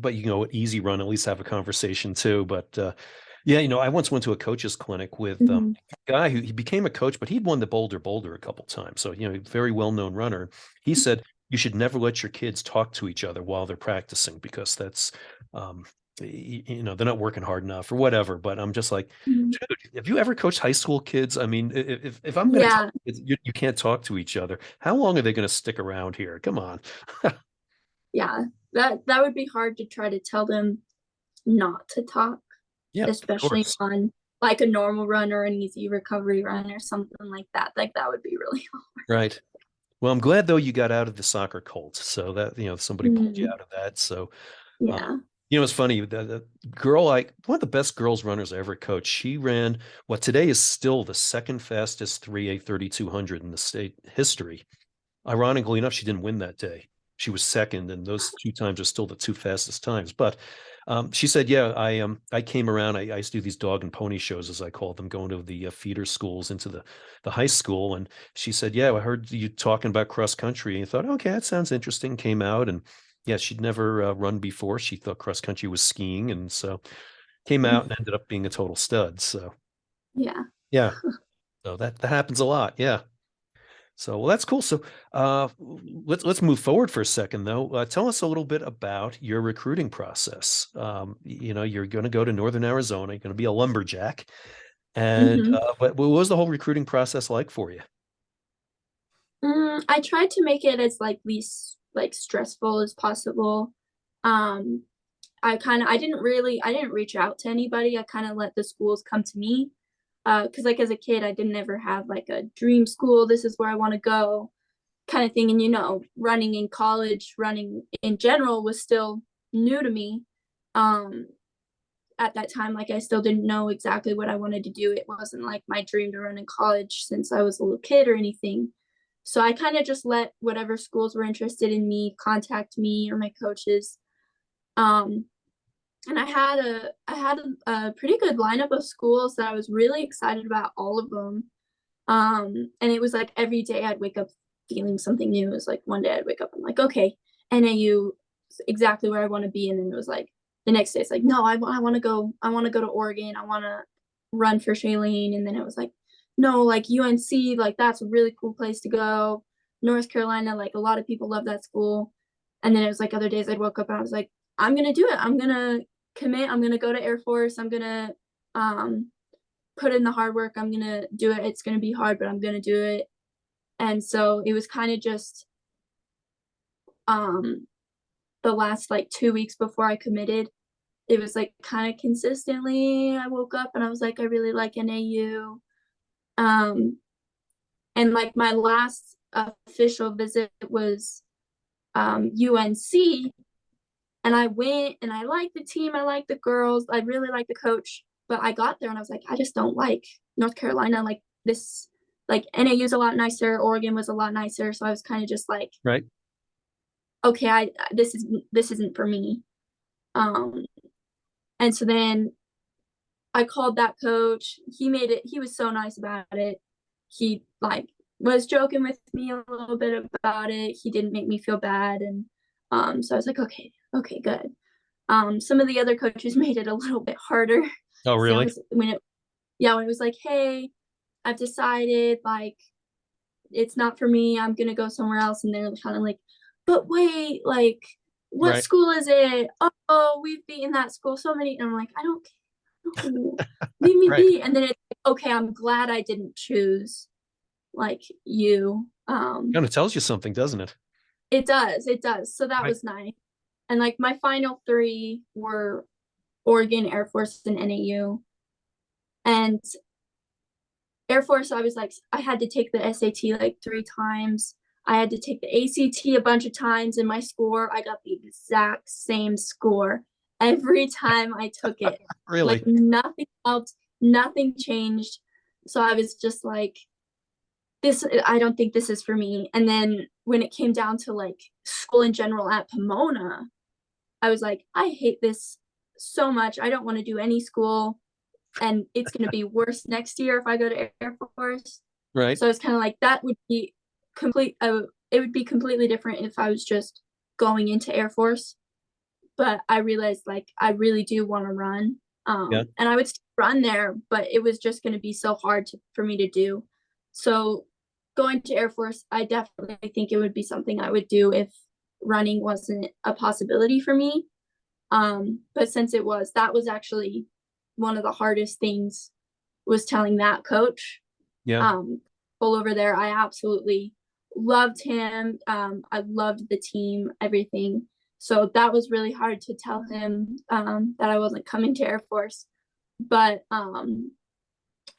but you can go easy run, at least have a conversation too. But Yeah, I once went to a coach's clinic with Mhm. a guy who he became a coach, but he'd won the Boulder a couple times. So, very well-known runner. He said you should never let your kids talk to each other while they're practicing because that's um they're not working hard enough or whatever. But I'm just like, Mhm. dude, have you ever coached high school kids? I mean, if I'm going to tell Yeah, kids you can't talk to each other, how long are they going to stick around here? Come on. yeah. That would be hard to try to tell them not to talk, Yeah, of especially course. on like a normal run or an easy recovery run or something like that. Like that would be really Right. Well, I'm glad though you got out of the soccer cult, so that somebody pulled you Mm, out of that. So, um, yeah. it's funny. The girl, one of the best girls runners I ever coached. She ran what today is still the second fastest 3A 3200 in the state history. Ironically enough, she didn't win that day. She was second, and those two times are still the two fastest times. But she said, "Yeah, I came around. I used to do these dog and pony shows, as I call them, going to the feeder schools into the high school." And she said, "Yeah, I heard you talking about cross country." And I thought, "Okay, that sounds interesting." Came out, and yeah, she'd never run before. She thought cross country was skiing, and so came out and ended up being a total stud. So Yeah. yeah, so that happens a lot. Yeah. So, well, that's cool. So, let's move forward for a second, though. Tell us a little bit about your recruiting process. You're going to go to Northern Arizona. You're going to be a lumberjack, and Mhm. what was the whole recruiting process like for you? I tried to make it as like least like stressful as possible. Um, I didn't reach out to anybody. I kind of let the schools come to me. Cause like as a kid, I didn't ever have like a dream school. This is where I want to go kind of thing. And running in college, running in general was still new to me. Um, at that time, like I still didn't know exactly what I wanted to do. It wasn't like my dream to run in college since I was a little kid or anything. So I kind of just let whatever schools were interested in me contact me or my coaches. Um, and I had a pretty good lineup of schools that I was really excited about all of them. And it was like every day I'd wake up feeling something new. It was like one day I'd wake up, I'm like, okay, NAU is exactly where I want to be. And then it was like the next day it's like, no, I want to go, to Oregon. I want to run for Shailene. And then it was like, no, like UNC, like that's a really cool place to go. North Carolina, like a lot of people love that school. And then it was like other days I'd woke up and I was like, I'm gonna do it. I'm gonna commit. I'm gonna go to Air Force. I'm gonna um put in the hard work. I'm gonna do it. It's gonna be hard, but I'm gonna do it. And so it was kind of just um the last like 2 weeks before I committed. It was like kind of consistently I woke up and I was like, I really like NAU. Um and like my last official visit was UNC, and I went and I liked the team, I liked the girls, I really liked the coach, but I got there and I was like, I just don't like North Carolina. Like this, like NAU's a lot nicer, Oregon was a lot nicer. So I was kind of just like, Right. okay, I this isn't for me. Um, and so then I called that coach. He was so nice about it. He like was joking with me a little bit about it. He didn't make me feel bad. And so I was like, okay, okay, good. Some of the other coaches made it a little bit harder. Oh, So it really? was when it was like, hey, I've decided like it's not for me. I'm gonna go somewhere else. And they're kind of like, but wait, like, what Right. school is it? Oh, we've beaten that school so many. And I'm like, I don't know. Leave me Right. be. And then it's like, okay, I'm glad I didn't choose like you. Kind of tells you something, doesn't it? It does, it does. So that Right. was nice. And like my final three were Oregon, Air Force, and NAU. And Air Force, I was like, I had to take the SAT like 3 times. I had to take the ACT a bunch of times, and my score, I got the exact same score every time I took it. Like Really? nothing else, nothing changed. So I was just like, this, I don't think this is for me. And then when it came down to like school in general at Pomona, I was like, I hate this so much. I don't want to do any school, and it's going to be worse next year if I go to Air Force. Right. So it's kind of like that would be it would be completely different if I was just going into Air Force. But I realized like I really do want to run. Yeah. And I would still run there, but it was just going to be so hard for me to do. So going to Air Force, I definitely think it would be something I would do if running wasn't a possibility for me. But since it was, that was actually one of the hardest things, was telling that coach. Yeah. All over there, I absolutely loved him. I loved the team, everything. So that was really hard to tell him that I wasn't coming to Air Force. But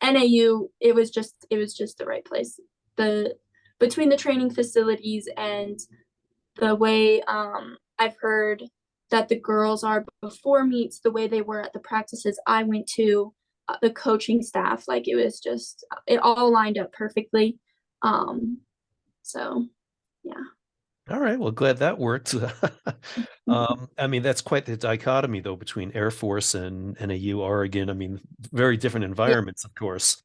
NAU, it was just the right place. The Between the training facilities and the way I've heard that the girls are before meets, the way they were at the practices I went to, the coaching staff, like it was just, it all lined up perfectly. So yeah. All right. Well, glad that worked. I mean, that's quite the dichotomy, though, between Air Force and NAU Oregon. I mean, very different Yeah. environments, of course.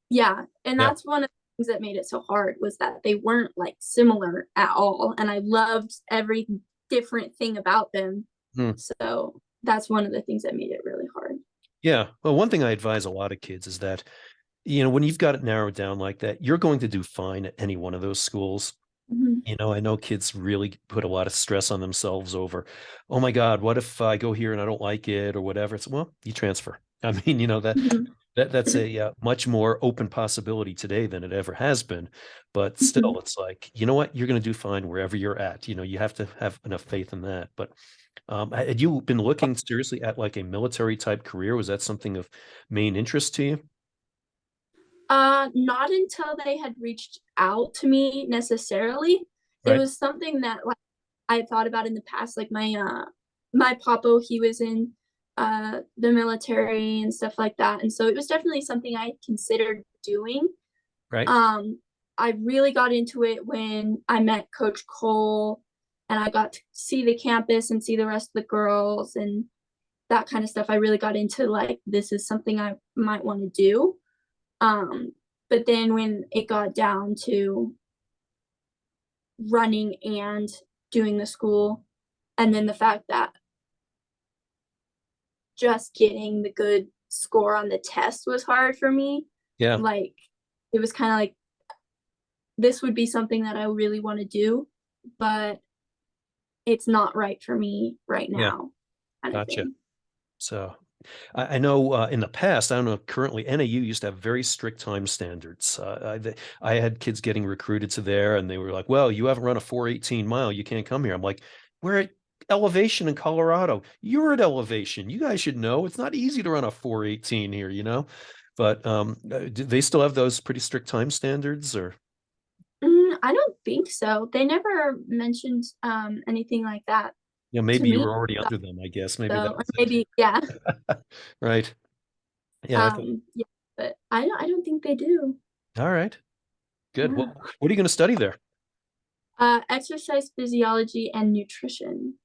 Yeah. And Yeah. that's one of the things that made it so hard, was that they weren't like similar at all. And I loved every different thing about them. Hmm. So that's one of the things that made it really hard. Yeah. Well, one thing I advise a lot of kids is that, when you've got it narrowed down like that, you're going to do fine at any one of those schools. Mhm. I know kids really put a lot of stress on themselves over, oh my God, what if I go here and I don't like it or whatever? It's, well, you transfer. I mean, Mhm. that's a much more open possibility today than it ever has been. But still, Mhm. it's like, you know what? You're going to do fine wherever you're at. You have to have enough faith in that. But had you been looking seriously at like a military type career? Was that something of main interest to you? Not until they had reached out to me necessarily. It Right. was something that like I had thought about in the past. Like my papo, he was in the military and stuff like that. And so it was definitely something I considered doing. Right. Um, I really got into it when I met Coach Cole, and I got to see the campus and see the rest of the girls and that kind of stuff. I really got into, like, this is something I might want to do. Um, but then when it got down to running and doing the school, and then the fact that just getting the good score on the test was hard for me, Yeah. like it was kind of like, this would be something that I really want to do, but it's not right for me right Yeah. now, kind of Gotcha. thing. So I know in the past, I don't know, currently NAU used to have very strict time standards. I had kids getting recruited to there and they were like, well, you haven't run a 418 mile. You can't come here. I'm like, we're at elevation in Colorado. You're at elevation. You guys should know. It's not easy to run a 418 here. But do they still have those pretty strict time standards or? I don't think so. They never mentioned anything like that to Maybe you me. were already under them, I guess. Maybe So, that or was maybe, yeah. it. Right. Yeah. Yeah, but I don't think they do. All right. Good. Yeah. What are you going to study there? Exercise physiology and nutrition.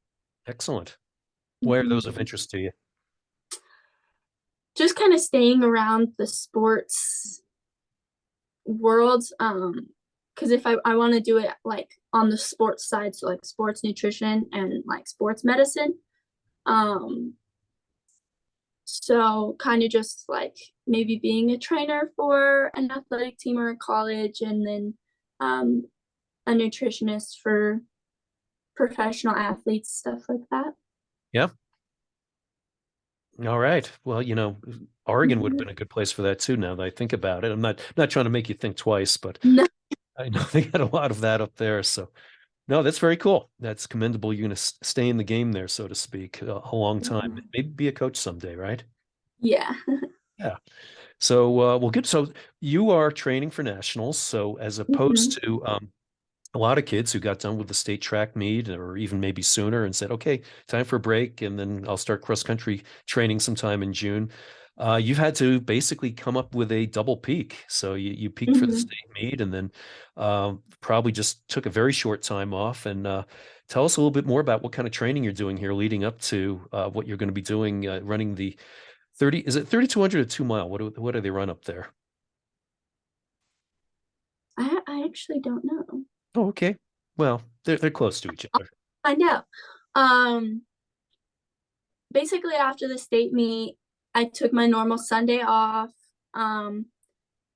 Excellent. Why are those Mhm. of interest to you? Just kind of staying around the sports world. Because if I want to do it like on the sports side, so like sports nutrition and like sports medicine. Um, so kind of just like maybe being a trainer for an athletic team or a college, and then um, a nutritionist for professional athletes, stuff like that. Yeah. All right. Well, Oregon would have Mhm. been a good place for that too, now that I think about it. I'm not trying to make you think twice, but No, I know they had a lot of that up there. So no, that's very cool. That's commendable. You're going to stay in the game there, so to speak, a long time. Maybe be a coach someday, right? yeah. Yeah. So, well, good. So you are training for nationals. So as Mhm. opposed to a lot of kids who got done with the state track meet or even maybe sooner and said, okay, time for a break. And then I'll start cross country training sometime in June. You've had to basically come up with a double peak. So you peaked for the Mhm. state meet and then probably just took a very short time off. And tell us a little bit more about what kind of training you're doing here leading up to what you're going to be doing running the 30, is it 3,200 or 2 mile? What do they run up there? I actually don't know. Oh, okay. Well, they're close to each other. I know. Um, Basically after the state meet, I took my normal Sunday off.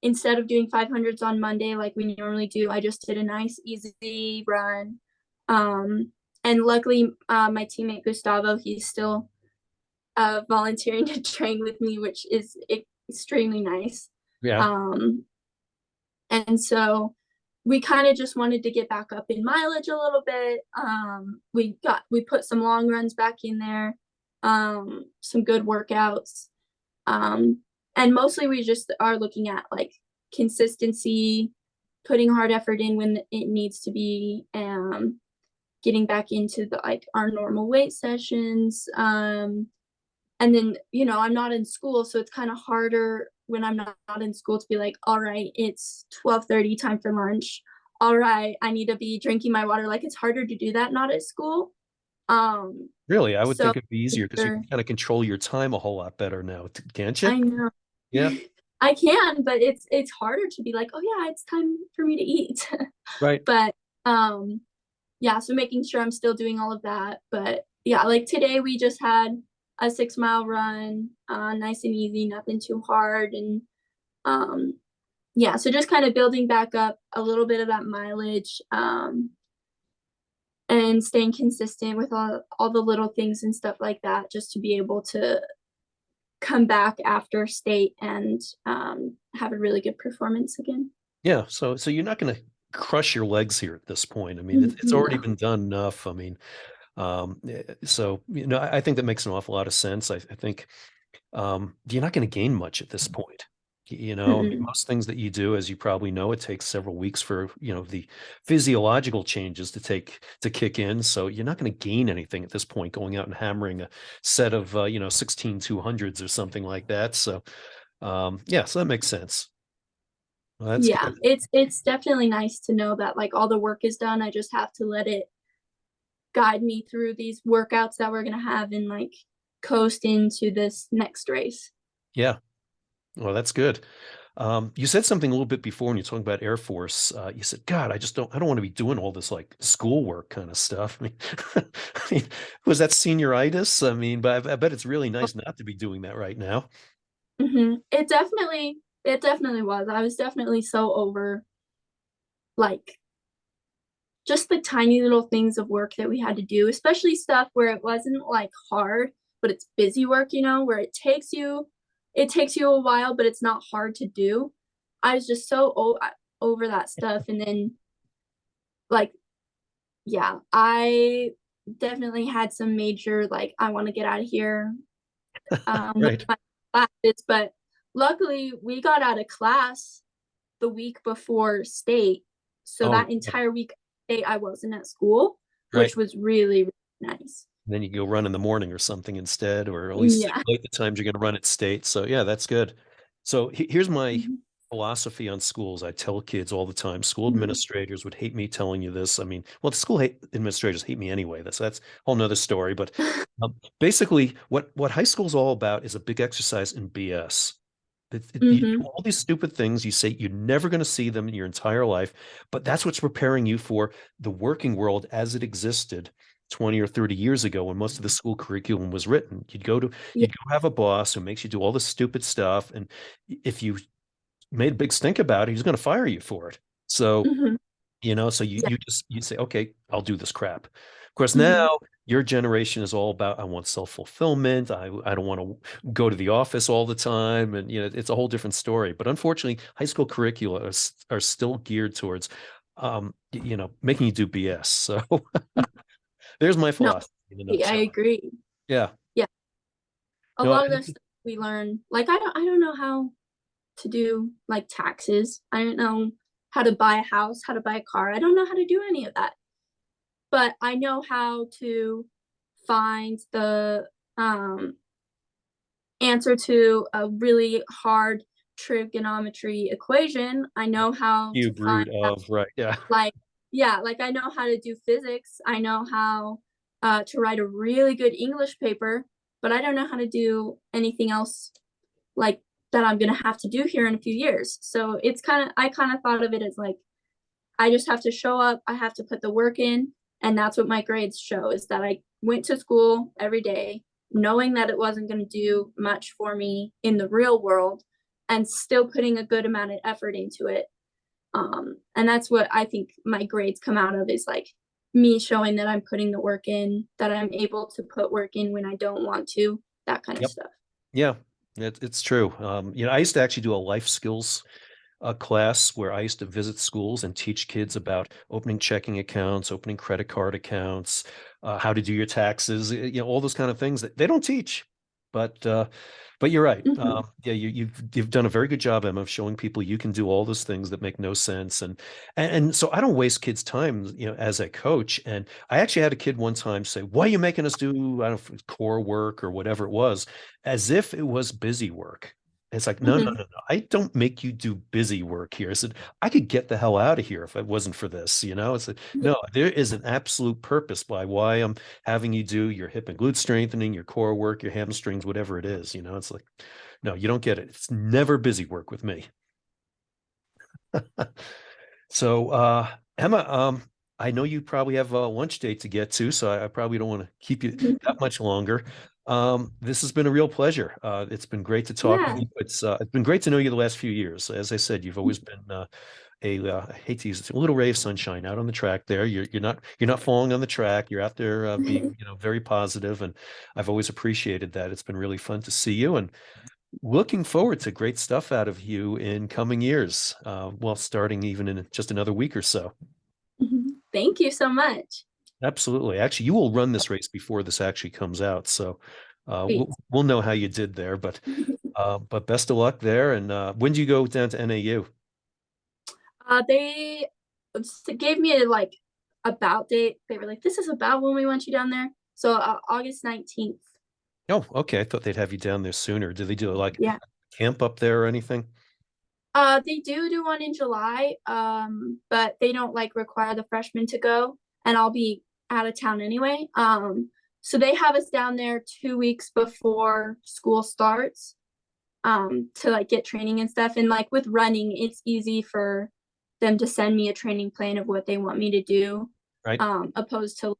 Instead of doing 500s on Monday like we normally do, I just did a nice easy run. And luckily, my teammate Gustavo, he's still volunteering to train with me, which is extremely nice. Yeah. Um, and so we kind of just wanted to get back up in mileage a little bit. We put some long runs back in there, some good workouts. And mostly we just are looking at like consistency, putting hard effort in when it needs to be, getting back into the like our normal weight sessions. And then, I'm not in school, so it's kind of harder when I'm not in school to be like, all right, it's 12:30, time for lunch. All right, I need to be drinking my water. Like it's harder to do that not at school. Um, Really, I would so think it'd be easier because you can kind of control your time a whole lot better now, can't you? I know Yeah. I can, but it's harder to be like, oh yeah, it's time for me to eat. Right. But yeah, so making sure I'm still doing all of that. But yeah, like today we just had a 6 mile run, nice and easy, nothing too hard. And um yeah, so just kind of building back up a little bit of that mileage, and staying consistent with all the little things and stuff like that, just to be able to come back after state and have a really good performance again. Yeah. So you're not going to crush your legs here at this point. I mean, it's already No. been done enough. I mean, so I think that makes an awful lot of sense. I think you're not going to gain much at this point. I mean, Mm-mm. most things that you do, as you probably know, it takes several weeks for, the physiological changes to kick in. So you're not going to gain anything at this point going out and hammering a set of, 16 200s or something like that. So, yeah, so that makes sense. Well, that's Yeah, good. it's definitely nice to know that like all the work is done. I just have to let it guide me through these workouts that we're gonna have and like coast into this next race. Yeah. Well, that's good. You said something a little bit before when you're talking about Air Force. You said, God, I don't want to be doing all this like schoolwork kind of stuff. I mean, I mean, was that senioritis? I mean, but I bet it's really nice not to be doing that right now. It definitely was. I was definitely so over like just the tiny little things of work that we had to do, especially stuff where it wasn't like hard, but it's busy work, where it takes you a while, but it's not hard to do. I was just so over that stuff. And then like, yeah, I definitely had some major, like, I want to get out of here, with Right. my classes, but luckily we got out of class the week before state. So Oh, that entire week of state, I wasn't at school, right. which was really, really nice. And then you go run in the morning or something instead, or at least Yeah. simulate the times you're going to run at state. So yeah, that's good. So here's my Mhm. philosophy on schools. I tell kids all the time, school Mhm. administrators would hate me telling you this. I mean, well, the administrators hate me anyway. That's a whole nother story. But basically, what high school is all about is a big exercise in BS. You do Mhm. all these stupid things. You say you're never going to see them in your entire life, but that's what's preparing you for the working world as it existed 20 or 30 years ago when most of the school curriculum was written. Yeah. You'd go have a boss who makes you do all this stupid stuff. And if you made a big stink about it, he's going to fire you for it. So Mhm. so Yeah. you say, okay, I'll do this crap. Of course, Mhm. now your generation is all about I want self-fulfillment. I don't want to go to the office all the time, and it's a whole different story. But unfortunately, high school curricula are still geared towards making you do BS. So there's my No, philosophy in a I nutshell. agree. Yeah. Yeah. A No, lot of the stuff we learn, like I don't know how to do like taxes. I don't know how to buy a house, how to buy a car. I don't know how to do any of that. But I know how to find the answer to a really hard trigonometry equation. I know how to cube find root that, of right. Yeah. like, yeah, like I know how to do physics. I know how to write a really good English paper, but I don't know how to do anything else like that I'm gonna have to do here in a few years. So I kind of thought of it as like I just have to show up, I have to put the work in, and that's what my grades show is that I went to school every day. knowing that it wasn't going to do much for me in the real world and still putting a good amount of effort into it. And that's what I think my grades come out of, is like me showing that I'm putting the work in, that I'm able to put work in when I don't want to, that kind of Yep. stuff. Yeah, it's true. I used to actually do a life skills class where I used to visit schools and teach kids about opening checking accounts, opening credit card accounts, how to do your taxes, all those kind of things that they don't teach. But but you're right. Mm-hmm. Yeah, you've done a very good job, Emma, of showing people you can do all those things that make no sense. And so I don't waste kids' time, as a coach. And I actually had a kid one time say, "Why are you making us do, I don't know, core work or whatever it was," as if it was busy work. It's like, no, no, Mm-hmm. no, no. I don't make you do busy work here. I said, I could get the hell out of here if it wasn't for this. It's like, Yeah. no, there is an absolute purpose by why I'm having you do your hip and glute strengthening, your core work, your hamstrings, whatever it is. It's like, no, you don't get it. It's never busy work with me. So, Emma, I know you probably have a lunch date to get to, so I probably don't want to keep you that much longer. This has been a real pleasure. It's been great to talk with Yeah. you. It's been great to know you the last few years. As I said, you've always been I hate to use it, a little ray of sunshine out on the track there. You're not falling on the track. You're out there being very positive, and I've always appreciated that. It's been really fun to see you, and looking forward to great stuff out of you in coming years. Well, starting even in just another week or so. Thank you so much. Absolutely. Actually, you will run this race before this actually comes out, so Great. we'll know how you did there. But best of luck there. And when do you go down to NAU? They gave me a like about date. They were like, "This is about when we want you down there." So August 19th. Oh, okay. I thought they'd have you down there sooner. Do they do like Yeah. camp up there or anything? They do one in July. But they don't like require the freshmen to go, and I'll be out of town anyway. So they have us down there 2 weeks before school starts, to like get training and stuff. And like with running, it's easy for them to send me a training plan of what they want me to do, Right. opposed to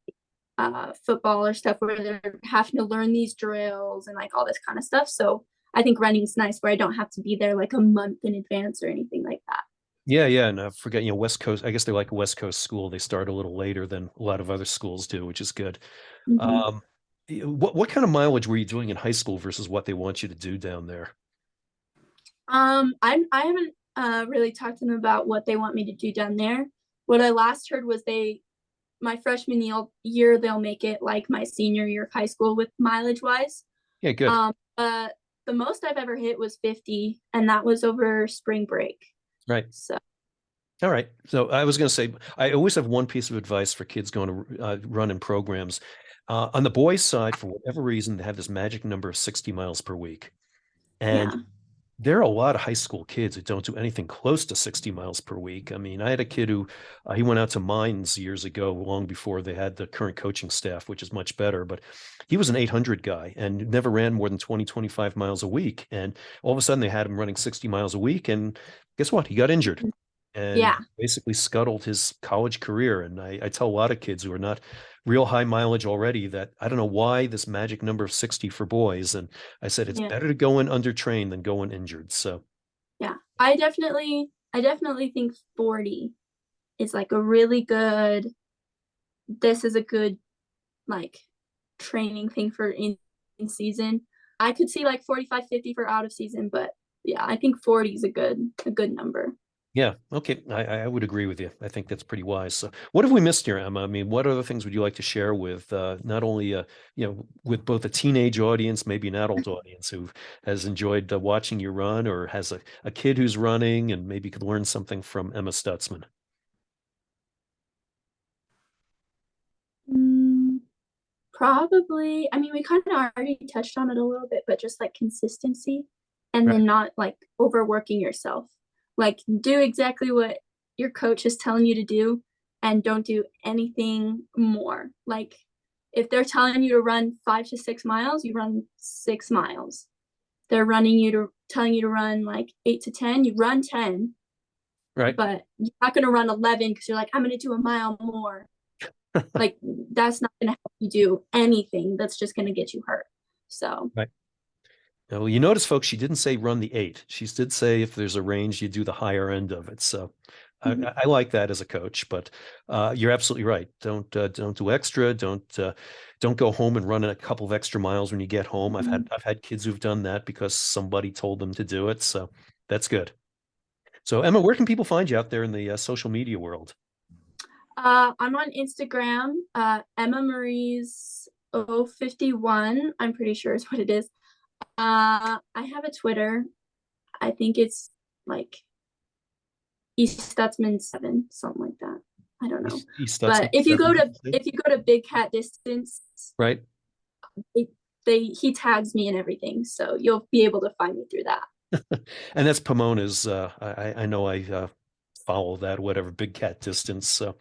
football or stuff where they're having to learn these drills and like all this kind of stuff. So I think running's nice where I don't have to be there like a month in advance or anything like that. Yeah, yeah. And I forget, West Coast, I guess they're like a West Coast school. They start a little later than a lot of other schools do, which is good. Mm-hmm. Um, what kind of mileage were you doing in high school versus what they want you to do down there? I haven't really talked to them about what they want me to do down there. What I last heard was my freshman year they'll make it like my senior year of high school with mileage wise. Yeah, good. But the most I've ever hit was 50, and that was over spring break. Right. So All right. So I was going to say, I always have one piece of advice for kids going to run in programs. On the boys' side, for whatever reason, they have this magic number of 60 miles per week. And yeah, there are a lot of high school kids who don't do anything close to 60 miles per week. I mean, I had a kid who he went out to mines years ago, long before they had the current coaching staff, which is much better. But he was an 800 guy and never ran more than 20, 25 miles a week. And all of a sudden they had him running 60 miles a week. And guess what? He got injured and yeah, basically scuttled his college career. And I tell a lot of kids who are not real high mileage already that I don't know why this magic number of 60 for boys. And I said, it's yeah, better to go in undertrained than go in injured. So, yeah. I definitely think 40 is like a really good. This is a good like training thing for in season. I could see like 45, 50 for out of season, but yeah, I think 40 is a good number. yeah, okay. I would agree with you. I think that's pretty wise. So, what have we missed here, Emma? I mean, what other things would you like to share with not only with both a teenage audience, maybe an adult audience who has enjoyed watching you run, or has a kid who's running and maybe could learn something from Emma Stutzman? Mm, Probably. I mean, we kind of already touched on it a little bit, but just like consistency and Right, then not like overworking yourself. Like, do exactly what your coach is telling you to do and don't do anything more. Like, if they're telling you to run 5 to 6 miles, you run 6 miles. They're telling you to run like 8 to 10, you run 10, right. but you're not going to run 11 because you're like, I'm going to do a mile more. Like, that's not going to help you do anything. That's just going to get you hurt. So, Right. Now, you notice, folks, she didn't say run the 8. She did say if there's a range, you do the higher end of it. So mhm, I like that as a coach, but you're absolutely right. Don't do extra. Don't go home and run a couple of extra miles when you get home. mhm. I've had kids who've done that because somebody told them to do it. So that's good. So Emma, where can people find you out there in the social media world? I'm on Instagram, Emma Marie's 051, I'm pretty sure is what it is. I have a Twitter. I think it's like East Stutzman 7, something like that. I don't know. East But Stutzman 7, if you go to Big Cat Distance, right? they, he tags me and everything, so you'll be able to find me through that. And that's Pomona's. I know I follow that, whatever, Big Cat Distance. So,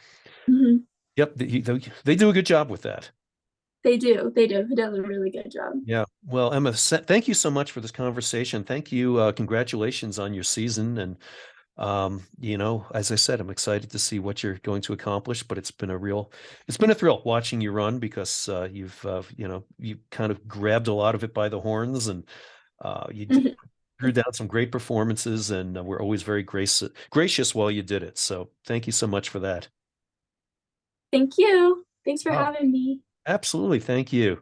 Mhm. yep, they do a good job with that. They do. They do. He does a really good job. Yeah. Well, Emma, thank you so much for this conversation. Thank you. Congratulations on your season. And, as I said, I'm excited to see what you're going to accomplish, but it's been a thrill watching you run because you kind of grabbed a lot of it by the horns and you drew down some great performances and were always very gracious while you did it. So thank you so much for that. Thank you. Thanks for Oh, having me. absolutely. Thank you.